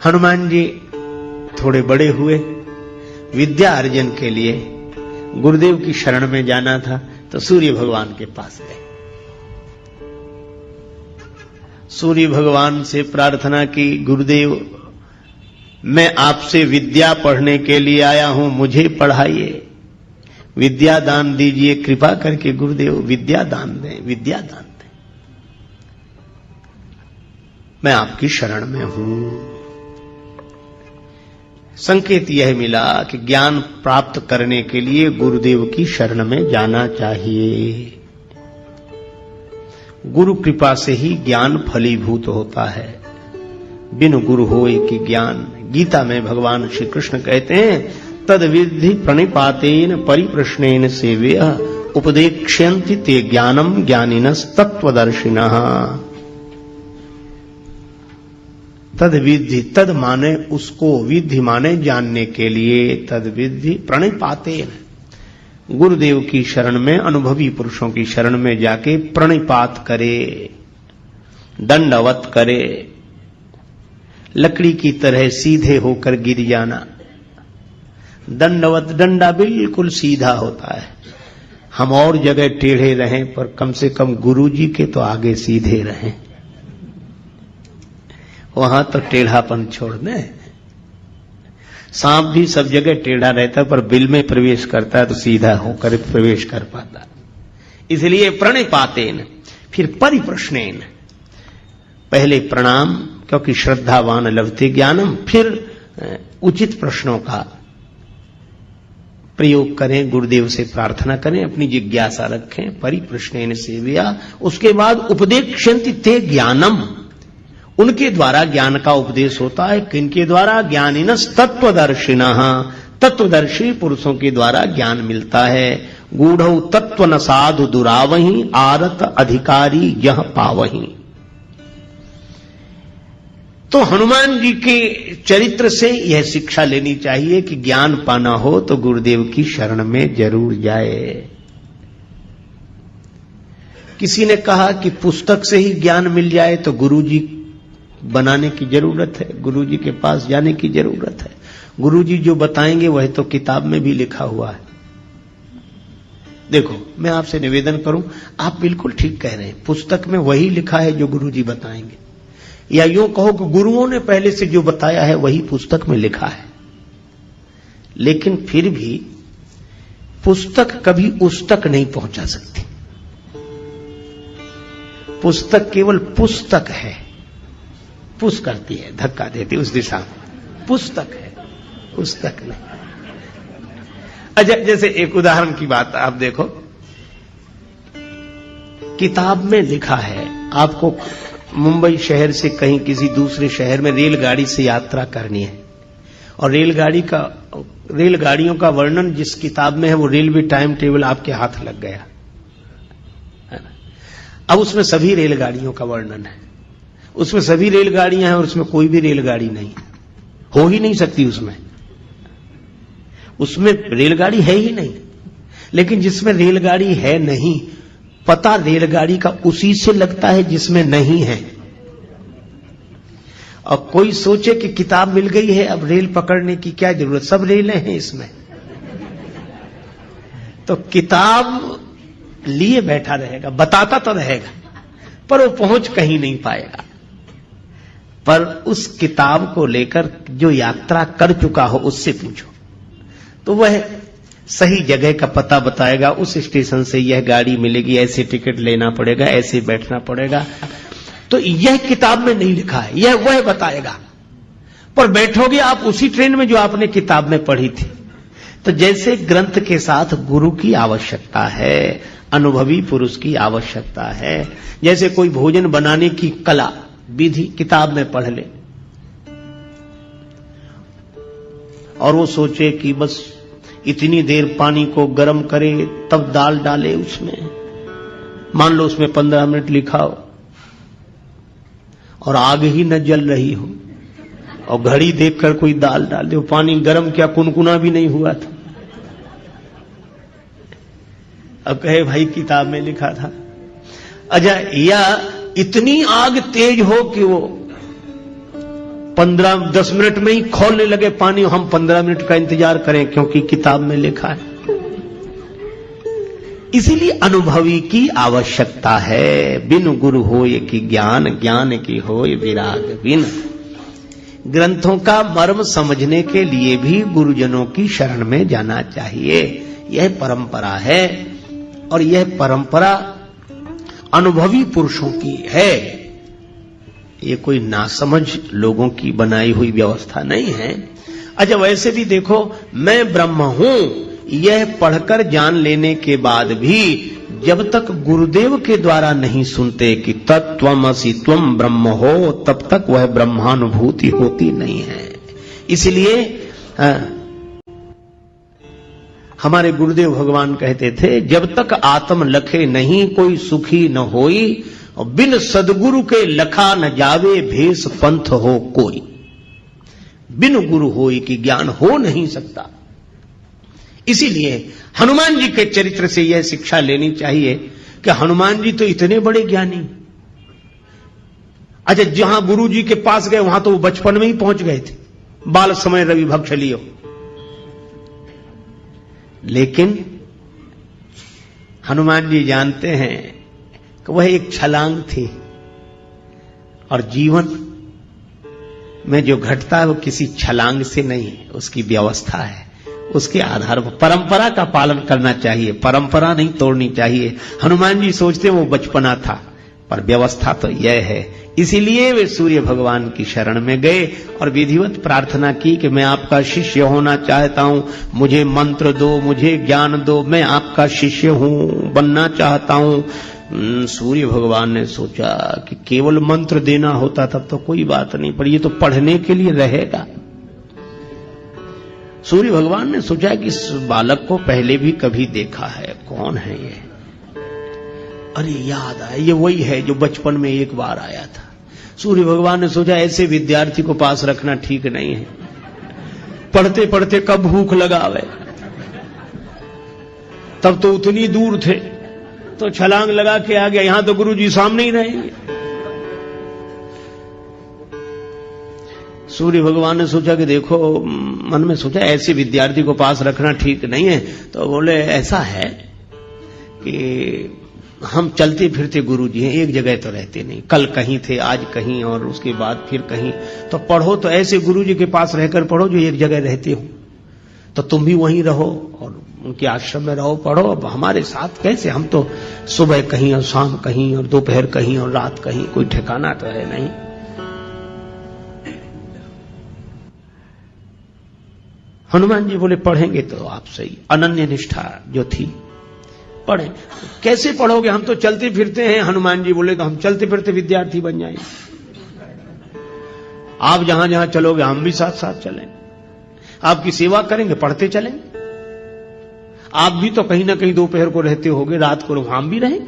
हनुमान जी थोड़े बड़े हुए, विद्या अर्जन के लिए गुरुदेव की शरण में जाना था, तो सूर्य भगवान के पास गए। सूर्य भगवान से प्रार्थना की, गुरुदेव मैं आपसे विद्या पढ़ने के लिए आया हूं, मुझे पढ़ाइए, विद्या दान दीजिए, कृपा करके गुरुदेव विद्या दान दें, विद्या दान दें, मैं आपकी शरण में हूं। संकेत यह मिला कि ज्ञान प्राप्त करने के लिए गुरुदेव की शरण में जाना चाहिए। गुरु कृपा से ही ज्ञान फलीभूत होता है। बिनु गुरु होए कि ज्ञान, गीता में भगवान श्री कृष्ण कहते हैं तद विद्धि प्रणिपातेन परिप्रश्नेन सेव्यः उपदेक्ष्यन्ति ते ज्ञानम ज्ञानिनस् तत्वदर्शिनः। तद विद्धि, तद माने उसको, विधि माने जानने के लिए, तद विद्धि प्रणिपातेन, गुरुदेव की शरण में, अनुभवी पुरुषों की शरण में जाके प्रणिपात करे, दंडवत करे, लकड़ी की तरह सीधे होकर गिर जाना। दंडवत, डंडा बिल्कुल सीधा होता है। हम और जगह टेढ़े रहें पर कम से कम गुरुजी के तो आगे सीधे रहें, वहां तो टेढ़ापन छोड़ दें। सांप भी सब जगह टेढ़ा रहता है पर बिल में प्रवेश करता है तो सीधा होकर प्रवेश कर पाता। इसलिए प्रणिपातेन, फिर परिप्रश्नेन, पहले प्रणाम, क्योंकि श्रद्धावान लभते ज्ञानम, फिर उचित प्रश्नों का प्रयोग करें, गुरुदेव से प्रार्थना करें, अपनी जिज्ञासा रखें। परिप्रश्नेन सेव्या, उसके बाद उपदेक्ष्यन्ति ते ज्ञानम, उनके द्वारा ज्ञान का उपदेश होता है। किनके द्वारा? ज्ञानिनस् तत्वदर्शिनः, तत्वदर्शी पुरुषों के द्वारा ज्ञान मिलता है। गूढ़ौ तत्व न साधु दुरावही, आरत अधिकारी यह पावही। तो हनुमान जी के चरित्र से यह शिक्षा लेनी चाहिए कि ज्ञान पाना हो तो गुरुदेव की शरण में जरूर जाए। किसी ने कहा कि पुस्तक से ही ज्ञान मिल जाए तो गुरुजी बनाने की जरूरत है, गुरुजी के पास जाने की जरूरत है। गुरुजी जो बताएंगे वह तो किताब में भी लिखा हुआ है। देखो, मैं आपसे निवेदन करूं, आप बिल्कुल ठीक कह रहे हैं, पुस्तक में वही लिखा है जो गुरुजी बताएंगे, या यूं कहो कि गुरुओं ने पहले से जो बताया है वही पुस्तक में लिखा है। लेकिन फिर भी पुस्तक कभी उस तक नहीं पहुंचा सकती। पुस्तक केवल पुस्तक है, पुश करती है, धक्का देती उस दिशा में, पुस्तक है, पुस्तक नहीं। अच्छा, जैसे एक उदाहरण की बात आप देखो, किताब में लिखा है आपको मुंबई शहर से कहीं किसी दूसरे शहर में रेलगाड़ी से यात्रा करनी है, और रेलगाड़ियों का वर्णन जिस किताब में है वो रेलवे टाइम टेबल आपके हाथ लग गया है ना। अब उसमें सभी रेलगाड़ियों का वर्णन है, उसमें सभी रेलगाड़ियां हैं और उसमें कोई भी रेलगाड़ी नहीं, हो ही नहीं सकती उसमें रेलगाड़ी है ही नहीं। लेकिन जिसमें रेलगाड़ी है नहीं, पता रेलगाड़ी का उसी से लगता है जिसमें नहीं है। और कोई सोचे कि किताब मिल गई है, अब रेल पकड़ने की क्या जरूरत, सब रेलें हैं इसमें। तो किताब लिए बैठा रहेगा, बताता तो रहेगा पर वो पहुंच कहीं नहीं पाएगा। पर उस किताब को लेकर जो यात्रा कर चुका हो उससे पूछो तो वह सही जगह का पता बताएगा। उस स्टेशन से यह गाड़ी मिलेगी, ऐसे टिकट लेना पड़ेगा, ऐसे बैठना पड़ेगा। तो यह किताब में नहीं लिखा है, यह वह बताएगा। पर बैठोगे आप उसी ट्रेन में जो आपने किताब में पढ़ी थी। तो जैसे ग्रंथ के साथ गुरु की आवश्यकता है, अनुभवी पुरुष की आवश्यकता है। जैसे कोई भोजन बनाने की कला विधि किताब में पढ़ ले और वो सोचे कि बस इतनी देर पानी को गर्म करे तब दाल डाले उसमें, मान लो उसमें 15 मिनट लिखा हो और आग ही न जल रही हो और घड़ी देखकर कोई दाल डाल दे, पानी गर्म क्या कुनकुना भी नहीं हुआ था। अब कहे भाई किताब में लिखा था। अच्छा, या इतनी आग तेज हो कि वो 15-10 मिनट में ही खौलने लगे पानी, हम 15 मिनट का इंतजार करें क्योंकि किताब में लिखा है। इसीलिए अनुभवी की आवश्यकता है। बिन गुरु होय कि ज्ञान, ज्ञान की होय विराग बिन। ग्रंथों का मर्म समझने के लिए भी गुरुजनों की शरण में जाना चाहिए। यह परंपरा है और यह परंपरा अनुभवी पुरुषों की है। ये कोई नासमझ लोगों की बनाई हुई व्यवस्था नहीं है। अच्छा वैसे भी देखो, मैं ब्रह्म हूं यह पढ़कर जान लेने के बाद भी जब तक गुरुदेव के द्वारा नहीं सुनते कि तत्त्वमसि त्वं ब्रह्म हो, तब तक वह ब्रह्मानुभूति होती नहीं है। इसलिए हमारे गुरुदेव भगवान कहते थे, जब तक आत्म लखे नहीं कोई सुखी न होई, और बिन सदगुरु के लखा न जावे भेष पंथ हो कोई। बिन गुरु होई कि ज्ञान हो नहीं सकता। इसीलिए हनुमान जी के चरित्र से यह शिक्षा लेनी चाहिए कि हनुमान जी तो इतने बड़े ज्ञानी। अच्छा, जहां गुरु जी के पास गए वहां तो वो बचपन में ही पहुंच गए थे, बाल समय रवि भक्ष लियो। लेकिन हनुमान जी जानते हैं कि वह एक छलांग थी, और जीवन में जो घटता है वो किसी छलांग से नहीं है, उसकी व्यवस्था है। उसके आधार पर परंपरा का पालन करना चाहिए, परंपरा नहीं तोड़नी चाहिए। हनुमान जी सोचते वो बचपना था, पर व्यवस्था तो यह है। इसीलिए वे सूर्य भगवान की शरण में गए और विधिवत प्रार्थना की कि मैं आपका शिष्य होना चाहता हूं, मुझे मंत्र दो, मुझे ज्ञान दो, मैं आपका शिष्य हूं, बनना चाहता हूं। सूर्य भगवान ने सोचा कि केवल मंत्र देना होता तब तो कोई बात नहीं, पर ये तो पढ़ने के लिए रहेगा। सूर्य भगवान ने सोचा कि इस बालक को पहले भी कभी देखा है, कौन है ये? अरे याद आया, ये वही है जो बचपन में एक बार आया था। सूर्य भगवान ने सोचा ऐसे विद्यार्थी को पास रखना ठीक नहीं है, पढ़ते पढ़ते कब भूख लगावे। तब तो उतनी दूर थे, तो छलांग लगा के आ गया। यहां तो गुरु जी सामने ही रहेंगे। सूर्य भगवान ने सोचा कि देखो, मन में सोचा ऐसे विद्यार्थी को पास रखना ठीक नहीं है। तो बोले ऐसा है कि हम चलते फिरते गुरु जी हैं, एक जगह तो रहते नहीं, कल कहीं थे, आज कहीं, और उसके बाद फिर कहीं। तो पढ़ो तो ऐसे गुरु जी के पास रहकर पढ़ो जो एक जगह रहते हो, तो तुम भी वहीं रहो और उनके आश्रम में रहो, पढ़ो। अब हमारे साथ कैसे, हम तो सुबह कहीं और शाम कहीं और दोपहर कहीं और रात कहीं, कोई ठिकाना तो है नहीं। हनुमान जी बोले पढ़ेंगे तो आप सही। अनन्य निष्ठा जो थी, पढ़े। कैसे पढ़ोगे, हम तो चलते फिरते हैं। हनुमान जी बोले तो हम चलते फिरते विद्यार्थी बन जाएंगे, आप जहां जहां चलोगे हम भी साथ साथ चलेंगे, आपकी सेवा करेंगे, पढ़ते चलेंगे। आप भी तो कहीं ना कहीं दोपहर को रहते होगे, रात को हम भी रहेंगे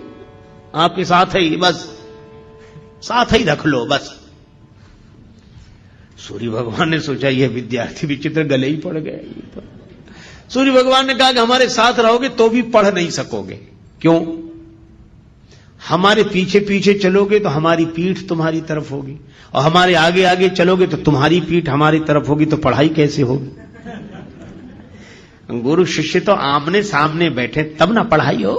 आपके साथ ही, बस साथ ही रख लो बस। सूर्य भगवान ने सोचा यह विद्यार्थी विचित्र, गले ही पड़ गए। तो सूर्य भगवान ने कहा कि हमारे साथ रहोगे तो भी पढ़ नहीं सकोगे। क्यों? हमारे पीछे पीछे चलोगे तो हमारी पीठ तुम्हारी तरफ होगी, और हमारे आगे आगे चलोगे तो तुम्हारी पीठ हमारी तरफ होगी, तो पढ़ाई कैसे होगी? गुरु शिष्य तो आमने सामने बैठे तब ना पढ़ाई हो।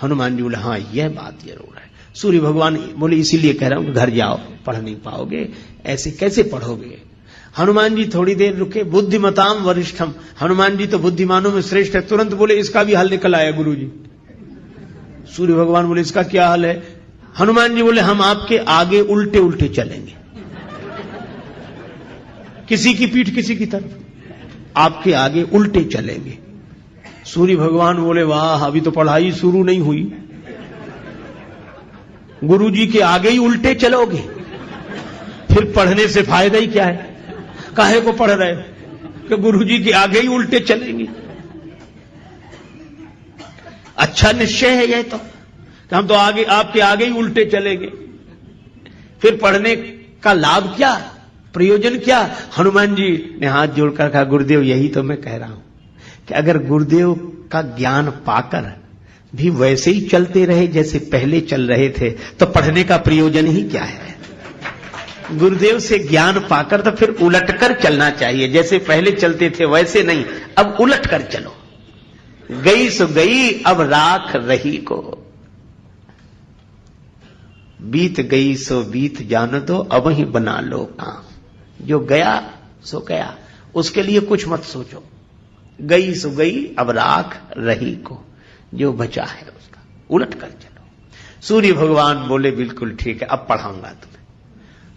हनुमान जी बोले हाँ यह बात जरूर है। सूर्य भगवान बोले इसीलिए कह रहा हूं कि घर जाओ, पढ़ नहीं पाओगे, ऐसे कैसे पढ़ोगे? हनुमान जी थोड़ी देर रुके। बुद्धिमताम वरिष्ठम, हनुमान जी तो बुद्धिमानों में श्रेष्ठ है। तुरंत बोले इसका भी हल निकल आया गुरु जी। सूर्य भगवान बोले इसका क्या हल है? हनुमान जी बोले हम आपके आगे उल्टे उल्टे चलेंगे, किसी की पीठ किसी की तरफ, आपके आगे उल्टे चलेंगे। सूर्य भगवान बोले वाह, अभी तो पढ़ाई शुरू नहीं हुई, गुरु जी के आगे ही उल्टे चलोगे, फिर पढ़ने से फायदा ही क्या है? काहे को पढ़ रहे कि गुरु जी के आगे ही उल्टे चलेंगे? अच्छा निश्चय है यह तो, कि हम तो आगे आपके आगे ही उल्टे चलेंगे, फिर पढ़ने का लाभ क्या, प्रयोजन क्या? हनुमान जी ने हाथ जोड़कर कहा गुरुदेव यही तो मैं कह रहा हूं कि अगर गुरुदेव का ज्ञान पाकर भी वैसे ही चलते रहे जैसे पहले चल रहे थे तो पढ़ने का प्रयोजन ही क्या है? गुरुदेव से ज्ञान पाकर तो फिर उलटकर चलना चाहिए, जैसे पहले चलते थे वैसे नहीं, अब उलट कर चलो। गई सो गई अब राख रही को, बीत गई सो बीत जान दो अब ही बना लो काम। जो गया सो गया, उसके लिए कुछ मत सोचो। गई सो गई अब राख रही को, जो बचा है उसका उलट कर चलो। सूर्य भगवान बोले बिल्कुल ठीक है, अब पढ़ाऊंगा तुम्हें।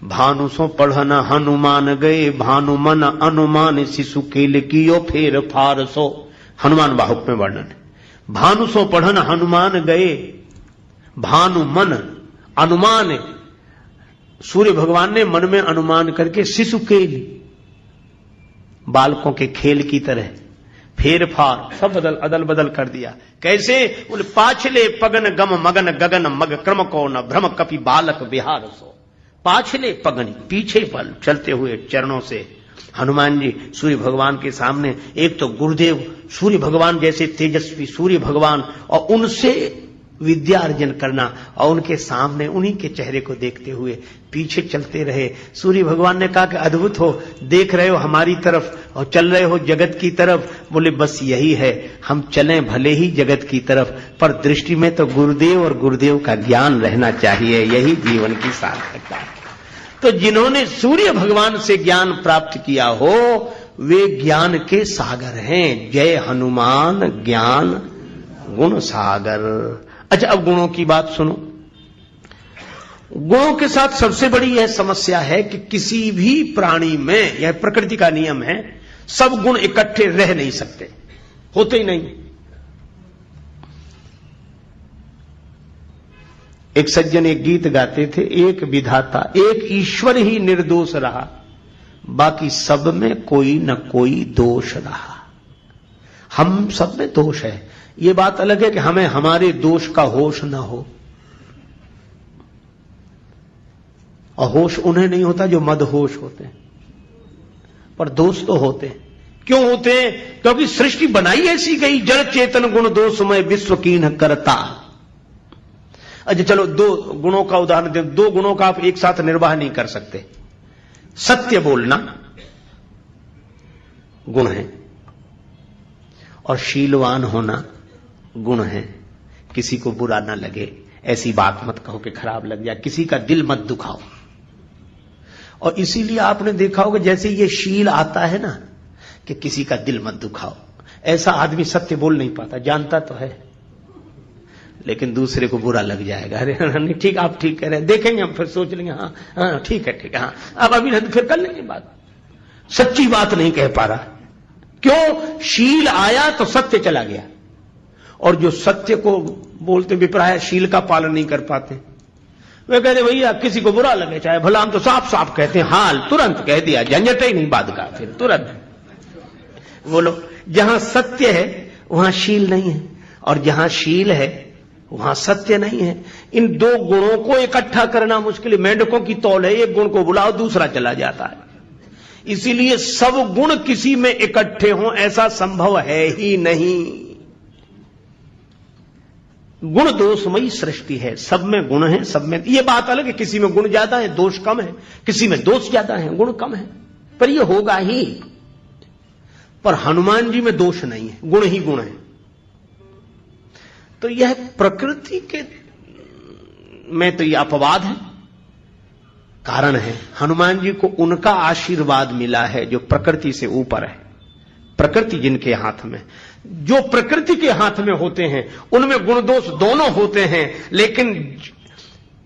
भानु सो पढ़न हनुमान गए, भानु मन अनुमान शिशु केल कियो फेर फार सो। हनुमान बाहुक में वर्णन है। भानु सो पढ़न हनुमान गए, भानु मन अनुमान, सूर्य भगवान ने मन में अनुमान करके शिशु केल, बालकों के खेल की तरह फेर फार सब अदल बदल कर दिया। कैसे? बोले पाछले पगन गम मगन गगन मग क्रम को न भ्रम कपि बालक विहार सो। पाछले पगन, पीछे पल चलते हुए चरणों से हनुमान जी सूर्य भगवान के सामने, एक तो गुरुदेव सूर्य भगवान जैसे तेजस्वी सूर्य भगवान, और उनसे विद्या अर्जन करना, और उनके सामने उन्हीं के चेहरे को देखते हुए पीछे चलते रहे। सूर्य भगवान ने कहा कि अद्भुत हो, देख रहे हो हमारी तरफ और चल रहे हो जगत की तरफ। बोले बस यही है, हम चलें भले ही जगत की तरफ, पर दृष्टि में तो गुरुदेव और गुरुदेव का ज्ञान रहना चाहिए, यही जीवन की सार्थकता है। तो जिन्होंने सूर्य भगवान से ज्ञान प्राप्त किया हो वे ज्ञान के सागर हैं। जय हनुमान ज्ञान गुण सागर। अच्छा, अब गुणों की बात सुनो। गुणों के साथ सबसे बड़ी यह समस्या है कि किसी भी प्राणी में, यह प्रकृति का नियम है, सब गुण इकट्ठे रह नहीं सकते, होते ही नहीं। एक सज्जन एक गीत गाते थे, एक विधाता एक ईश्वर ही निर्दोष रहा, बाकी सब में कोई न कोई दोष रहा। हम सब में दोष है, ये बात अलग है कि हमें हमारे दोष का होश न हो, और होश उन्हें नहीं होता जो मदहोश होते हैं, पर दोष तो होते हैं। क्यों होते हैं? क्योंकि सृष्टि बनाई ऐसी गई, जड़ चेतन गुण दोषमय विश्व कीन्ह करता। अच्छा चलो, दो गुणों का उदाहरण दें। दो गुणों का आप एक साथ निर्वाह नहीं कर सकते। सत्य बोलना गुण है, और शीलवान होना गुण है। किसी को बुरा ना लगे, ऐसी बात मत कहो कि खराब लग जाए, किसी का दिल मत दुखाओ। और इसीलिए आपने देखा होगा, जैसे ये शील आता है ना कि किसी का दिल मत दुखाओ, ऐसा आदमी सत्य बोल नहीं पाता, जानता तो है लेकिन दूसरे को बुरा लग जाएगा। अरे नहीं ठीक, आप ठीक कह रहे हैं, देखेंगे हम, फिर सोच लेंगे, हाँ हाँ ठीक है हाँ, अब अभी फिर कर लेंगे बात। सच्ची बात नहीं कह पा रहा। क्यों? शील आया तो सत्य चला गया, और जो सत्य को बोलते विप्राय शील का पालन नहीं कर पाते, वे कहते भैया किसी को बुरा लगे चाहे भला, हम तो साफ साफ कहते हैं, हाल तुरंत कह दिया, झंझट ही नहीं बात का, फिर तुरंत बोलो। जहां सत्य है वहां शील नहीं है, और जहां शील है वहां सत्य नहीं है। इन दो गुणों को इकट्ठा करना मुश्किल है। मेंढकों की तौल है, एक गुण को बुलाओ दूसरा चला जाता है। इसीलिए सब गुण किसी में इकट्ठे हों ऐसा संभव है ही नहीं। गुण दोषमयी सृष्टि है, सब में गुण है, सब में। ये बात अलग है, किसी में गुण ज्यादा है दोष कम है, किसी में दोष ज्यादा है गुण कम है, पर यह होगा ही। पर हनुमान जी में दोष नहीं है, गुण ही गुण है। तो यह प्रकृति के में तो यह अपवाद है, कारण है। हनुमान जी को उनका आशीर्वाद मिला है जो प्रकृति से ऊपर है। प्रकृति जिनके हाथ में, जो प्रकृति के हाथ में होते हैं उनमें गुण दोष दोनों होते हैं, लेकिन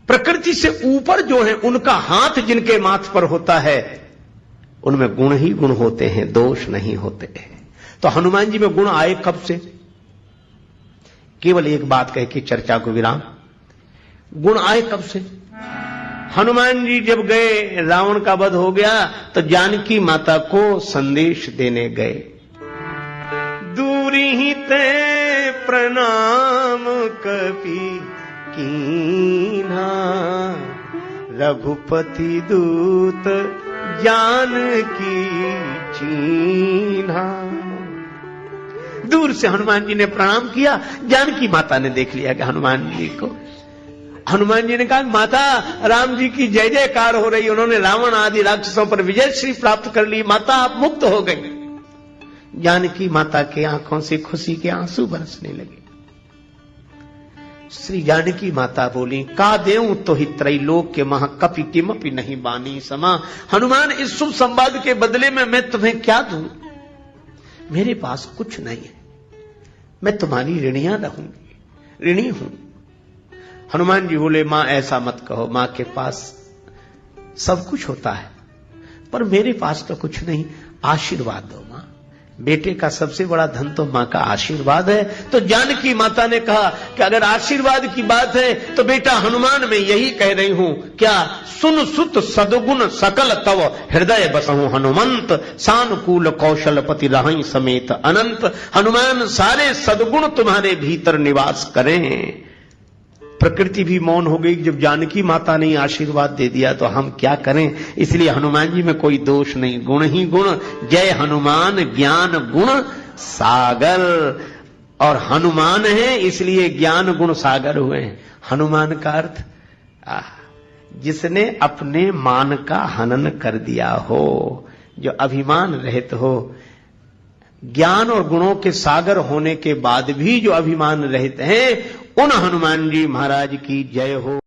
प्रकृति से ऊपर जो है उनका हाथ जिनके माथ पर होता है उनमें गुण ही गुण होते हैं, दोष नहीं होते। तो हनुमान जी में गुण आए कब से? केवल एक बात कह के चर्चा को विराम। गुण आए कब से? हनुमान जी जब गए, रावण का वध हो गया तो जानकी माता को संदेश देने गए। दूरी ही ते प्रणाम कपि कीन्हा, रघुपति दूत जानकी चीन्हा। दूर से हनुमान जी ने प्रणाम किया, जानकी माता ने देख लिया कि हनुमान जी को। हनुमान जी ने कहा माता राम जी की जय जयकार हो रही, उन्होंने रावण आदि राक्षसों पर विजय श्री प्राप्त कर ली, माता आप मुक्त हो गई। जानकी माता के आंखों से खुशी के आंसू बरसने लगे। श्री जानकी माता बोली, का देऊं तो ही त्रैलोक के महा कपि किमपि नहीं बानी समा। हनुमान इस शुभ संवाद के बदले में मैं तुम्हें क्या दूं? मेरे पास कुछ नहीं है, मैं तुम्हारी ऋणिया रहूंगी, ऋणी हूं। हनुमान जी बोले, मां ऐसा मत कहो, मां के पास सब कुछ होता है, पर मेरे पास तो कुछ नहीं, आशीर्वाद दो मां। बेटे का सबसे बड़ा धन तो मां का आशीर्वाद है। तो जानकी माता ने कहा कि अगर आशीर्वाद की बात है तो बेटा हनुमान मैं यही कह रही हूं, क्या सुन सुत सदगुण सकल तव हृदय बसहु हनुमंत, सानुकूल कौशलपति रहई समेत अनंत। हनुमान सारे सदगुण तुम्हारे भीतर निवास करें। प्रकृति भी मौन हो गई जब जानकी माता ने आशीर्वाद दे दिया, तो हम क्या करें। इसलिए हनुमान जी में कोई दोष नहीं, गुण ही गुण। जय हनुमान ज्ञान गुण सागर। और हनुमान है इसलिए ज्ञान गुण सागर हुए हैं। हनुमान का अर्थ जिसने अपने मान का हनन कर दिया हो, जो अभिमान रहित हो। ज्ञान और गुणों के सागर होने के बाद भी जो अभिमान रहित हैं, उन हनुमान जी महाराज की जय हो।